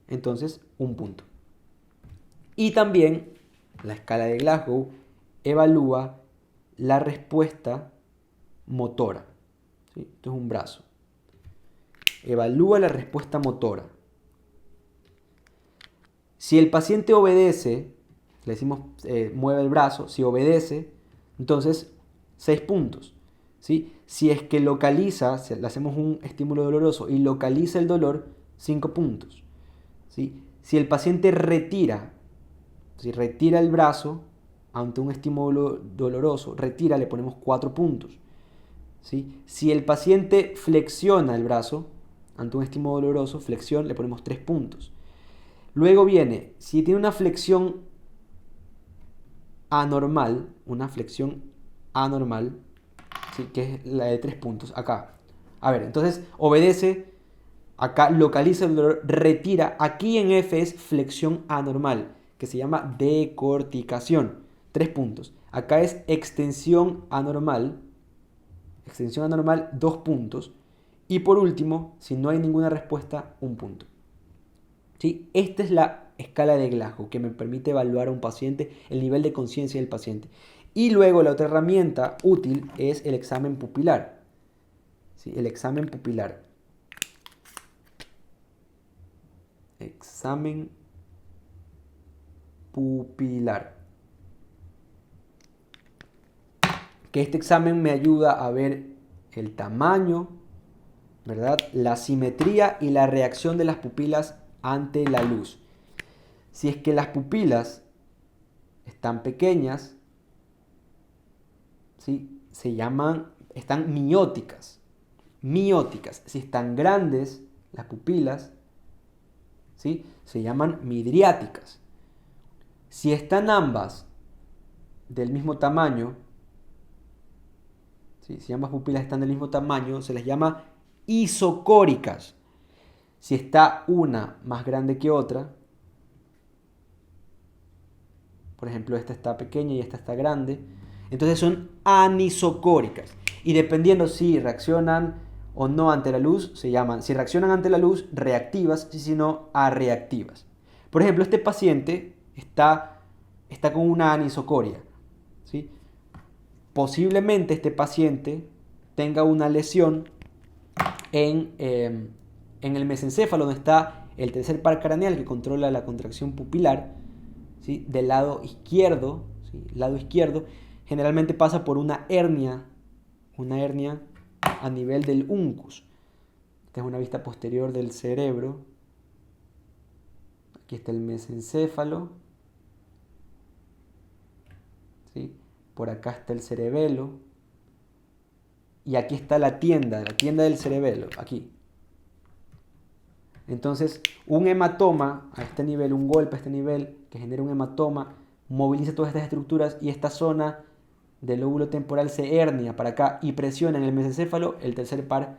entonces 1 punto. Y también la escala de Glasgow evalúa la respuesta motora, ¿sí? Esto es un brazo. Evalúa la respuesta motora. Si el paciente obedece, le decimos mueve el brazo, si obedece, entonces 6 puntos, ¿sí? Si es que localiza, si le hacemos un estímulo doloroso y localiza el dolor, 5 puntos, ¿sí? Si el paciente retira, si retira el brazo ante un estímulo doloroso, le ponemos 4 puntos, ¿sí? Si el paciente flexiona el brazo ante un estímulo doloroso, le ponemos 3 puntos. Luego viene, si tiene una flexión anormal, ¿sí? Que es la de 3 puntos acá. A ver, entonces obedece Acá localiza el dolor, retira. Aquí en F es flexión anormal, que se llama decorticación. 3 puntos. Acá es extensión anormal. Extensión anormal, 2 puntos. Y por último, si no hay ninguna respuesta, 1 punto. ¿Sí? Esta es la escala de Glasgow que me permite evaluar a un paciente, el nivel de conciencia del paciente. Y luego la otra herramienta útil es el examen pupilar. ¿Sí? El examen pupilar. Examen pupilar. Que este examen me ayuda a ver el tamaño, ¿verdad? La simetría y la reacción de las pupilas ante la luz. Si es que las pupilas están pequeñas, ¿sí? Están mióticas. Mióticas. Si están grandes las pupilas, ¿sí? Se llaman midriáticas. Si están ambas del mismo tamaño, ¿sí? Si ambas pupilas están del mismo tamaño, se les llama isocóricas. Si está una más grande que otra, por ejemplo, esta está pequeña y esta está grande, entonces son anisocóricas. Y dependiendo si reaccionan o no ante la luz, se llaman, si reaccionan ante la luz, reactivas, y si no, arreactivas. Por ejemplo, este paciente está con una anisocoria, ¿sí? Posiblemente este paciente tenga una lesión en el mesencéfalo, donde está el tercer par craneal que controla la contracción pupilar, ¿sí? Del lado izquierdo, ¿sí? El lado izquierdo generalmente pasa por una hernia a nivel del uncus. Esta es una vista posterior del cerebro. Aquí está el mesencéfalo, ¿sí? Por acá está el cerebelo. Y aquí está la tienda del cerebelo, aquí. Entonces, un hematoma a este nivel, un golpe a este nivel, que genera un hematoma, moviliza todas estas estructuras y esta zona del lóbulo temporal se hernia para acá y presiona en el mesencéfalo el tercer par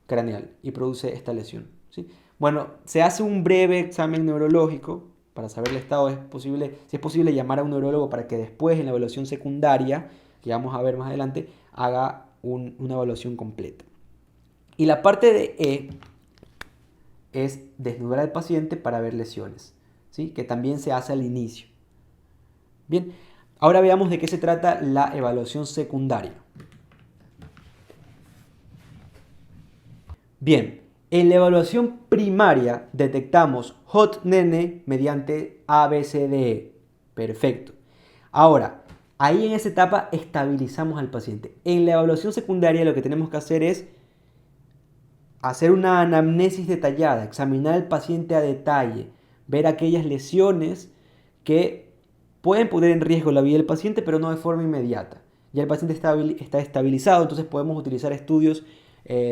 craneal y produce esta lesión, ¿sí? Bueno, se hace un breve examen neurológico para saber el estado, si es posible llamar a un neurólogo para que después en la evaluación secundaria, que vamos a ver más adelante, haga una evaluación completa. Y la parte de E es desnudar al paciente para ver lesiones, ¿sí? Que también se hace al inicio. Bien, ahora veamos de qué se trata la evaluación secundaria. Bien, en la evaluación primaria detectamos hot nene mediante ABCDE. Perfecto. Ahora, ahí en esa etapa estabilizamos al paciente. En la evaluación secundaria lo que tenemos que hacer es hacer una anamnesis detallada, examinar al paciente a detalle, ver aquellas lesiones que pueden poner en riesgo la vida del paciente, pero no de forma inmediata. Ya el paciente está estabilizado, entonces podemos utilizar estudios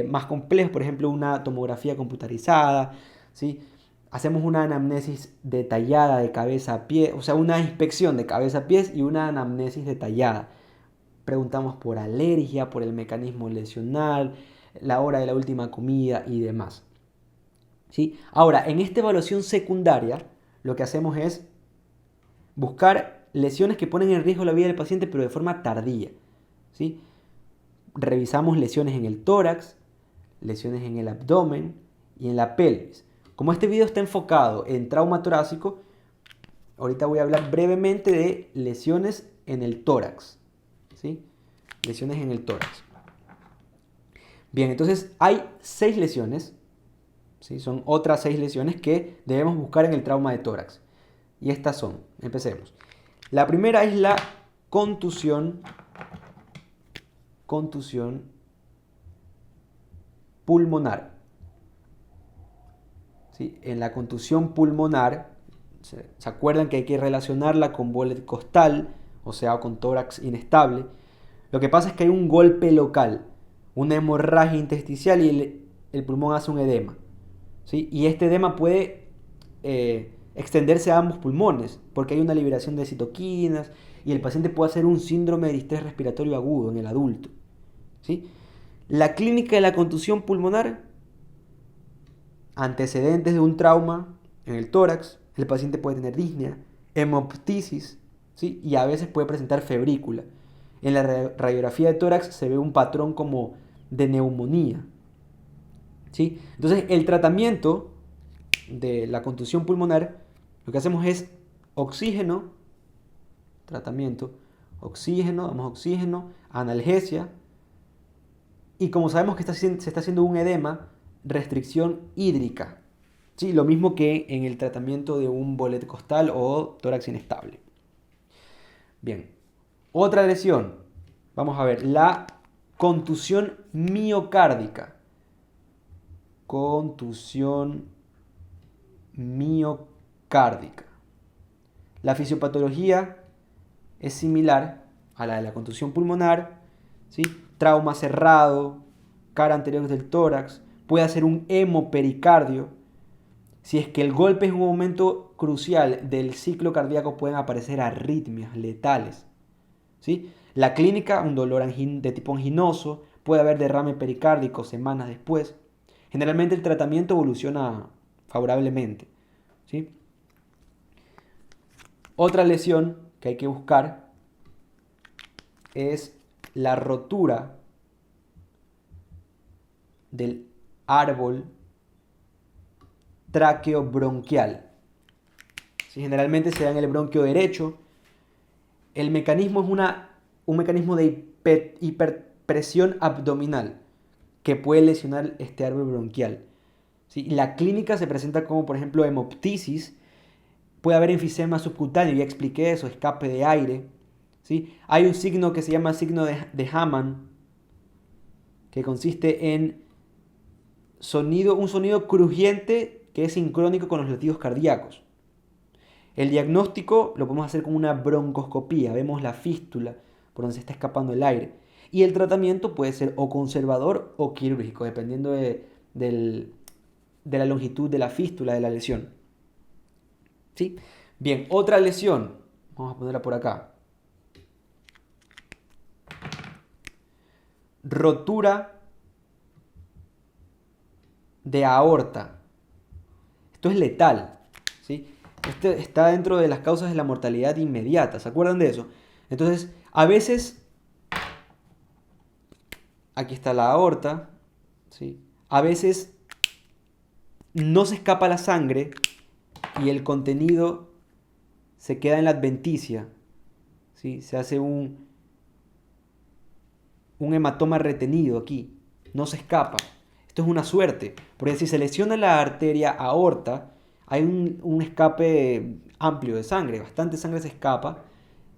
más complejos, por ejemplo, una tomografía computarizada, ¿sí? Hacemos una anamnesis detallada de cabeza a pie, o sea, una inspección de cabeza a pies y una anamnesis detallada. Preguntamos por alergia, por el mecanismo lesional, la hora de la última comida y demás, ¿sí? Ahora, en esta evaluación secundaria, lo que hacemos es buscar lesiones que ponen en riesgo la vida del paciente, pero de forma tardía, ¿sí? Revisamos lesiones en el tórax, lesiones en el abdomen y en la pelvis. Como este video está enfocado en trauma torácico, ahorita voy a hablar brevemente de lesiones en el tórax, ¿sí? Lesiones en el tórax. Bien, entonces hay 6 lesiones, ¿sí? Son otras 6 lesiones que debemos buscar en el trauma de tórax. Y estas son, empecemos. La primera es la contusión pulmonar. ¿Sí? En la contusión pulmonar, ¿se acuerdan que hay que relacionarla con bolet costal, o sea, con tórax inestable? Lo que pasa es que hay un golpe local, una hemorragia intersticial y el pulmón hace un edema, ¿sí? Y este edema puede extenderse a ambos pulmones porque hay una liberación de citoquinas y el paciente puede hacer un síndrome de distrés respiratorio agudo en el adulto, ¿sí? La clínica de la contusión pulmonar antecedentes de un trauma en el tórax, el paciente puede tener disnea, hemoptisis, ¿sí? Y a veces puede presentar febrícula. En la radiografía de tórax se ve un patrón como de neumonía, ¿sí? Entonces, el tratamiento de la contusión pulmonar, lo que hacemos es oxígeno, tratamiento, oxígeno, damos oxígeno, analgesia, y como sabemos que se está haciendo un edema, restricción hídrica, ¿sí? Lo mismo que en el tratamiento de un bolete costal o tórax inestable. Bien, otra lesión, vamos a ver, la contusión miocárdica. Contusión miocárdica. La fisiopatología es similar a la de la contusión pulmonar, ¿sí? Trauma cerrado, cara anterior del tórax, puede hacer un hemopericardio. Si es que el golpe es un momento crucial del ciclo cardíaco, pueden aparecer arritmias letales, ¿sí? La clínica, un dolor de tipo anginoso, puede haber derrame pericárdico semanas después. Generalmente el tratamiento evoluciona favorablemente, ¿sí? Otra lesión que hay que buscar es la rotura del árbol traqueobronquial. ¿Sí? Generalmente se da en el bronquio derecho. El mecanismo es un mecanismo de hiperpresión abdominal que puede lesionar este árbol bronquial. ¿Sí? La clínica se presenta como, por ejemplo, hemoptisis. Puede haber enfisema subcutáneo, ya expliqué eso, escape de aire. ¿Sí? Hay un signo que se llama signo de Hamann, que consiste en un sonido crujiente que es sincrónico con los latidos cardíacos. El diagnóstico lo podemos hacer con una broncoscopía, vemos la fístula por donde se está escapando el aire. Y el tratamiento puede ser o conservador o quirúrgico, dependiendo de la longitud de la fístula de la lesión. ¿Sí? Bien, otra lesión, vamos a ponerla por acá. Rotura de aorta. Esto es letal, ¿sí? Este está dentro de las causas de la mortalidad inmediata, ¿se acuerdan de eso? Entonces, a veces, aquí está la aorta, ¿sí? A veces no se escapa la sangre y el contenido se queda en la adventicia, ¿sí? Se hace un hematoma retenido aquí, no se escapa. Esto es una suerte, porque si se lesiona la arteria aorta, hay un escape amplio de sangre, bastante sangre se escapa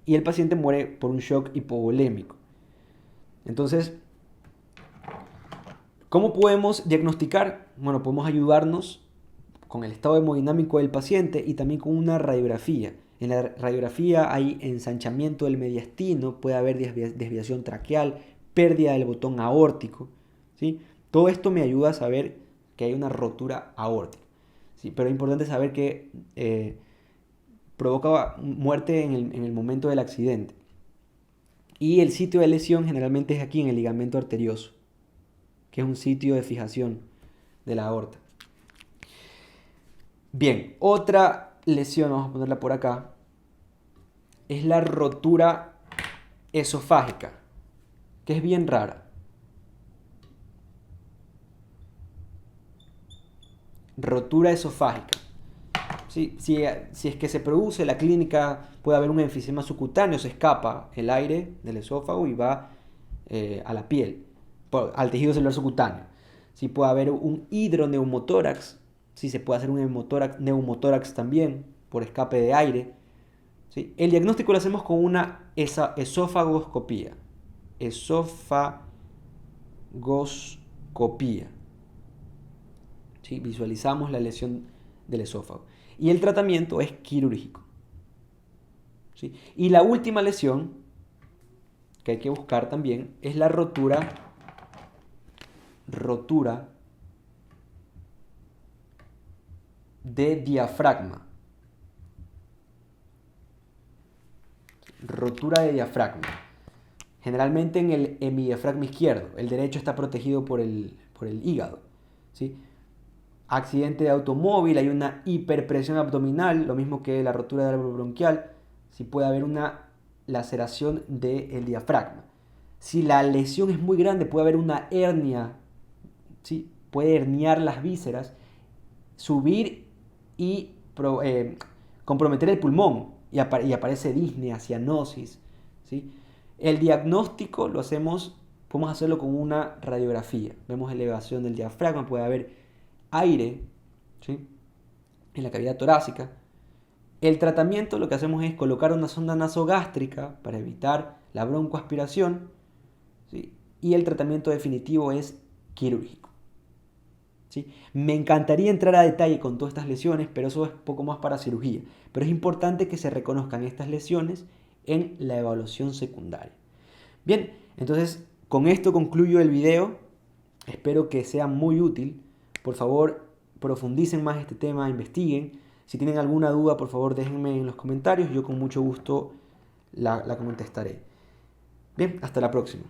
y el paciente muere por un shock hipovolémico. Entonces, ¿cómo podemos diagnosticar? Bueno, podemos ayudarnos con el estado hemodinámico del paciente y también con una radiografía. En la radiografía hay ensanchamiento del mediastino, puede haber desviación traqueal, pérdida del botón aórtico, ¿sí? Todo esto me ayuda a saber que hay una rotura aórtica, ¿sí? Pero es importante saber que provoca muerte en el momento del accidente. Y el sitio de lesión generalmente es aquí en el ligamento arterioso, que es un sitio de fijación de la aorta. Bien, otra lesión, vamos a ponerla por acá, es la rotura esofágica, que es bien rara. Rotura esofágica. ¿Sí? Si es que se produce, la clínica puede haber un enfisema subcutáneo, se escapa el aire del esófago y va a la piel, al tejido celular subcutáneo. ¿Sí? Puede haber un hidroneumotórax, ¿sí? Se puede hacer un neumotórax también por escape de aire. ¿Sí? El diagnóstico lo hacemos con una esofagoscopía. Esofagoscopía. ¿Sí? Visualizamos la lesión del esófago. Y el tratamiento es quirúrgico. ¿Sí? Y la última lesión que hay que buscar también es la rotura de diafragma. Rotura de diafragma. Generalmente en el hemidiafragma izquierdo. El derecho está protegido por el hígado, ¿sí? accidente de automóvil, hay una hiperpresión abdominal, lo mismo que la rotura del árbol bronquial, si puede haber una laceración del diafragma. Si la lesión es muy grande, puede haber una hernia, ¿sí? Puede herniar las vísceras, subir y comprometer el pulmón y aparece disnea, cianosis, ¿sí? El diagnóstico lo hacemos, podemos hacerlo con una radiografía. Vemos elevación del diafragma, puede haber aire, ¿sí? En la cavidad torácica. El tratamiento lo que hacemos es colocar una sonda nasogástrica para evitar la broncoaspiración, ¿sí? Y el tratamiento definitivo es quirúrgico, ¿sí? Me encantaría entrar a detalle con todas estas lesiones, pero eso es poco más para cirugía. Pero es importante que se reconozcan estas lesiones en la evaluación secundaria. Bien, entonces con esto concluyo el video. Espero que sea muy útil. Por favor, profundicen más este tema, investiguen. Si tienen alguna duda, por favor, déjenme en los comentarios. Yo con mucho gusto la contestaré. Bien, hasta la próxima.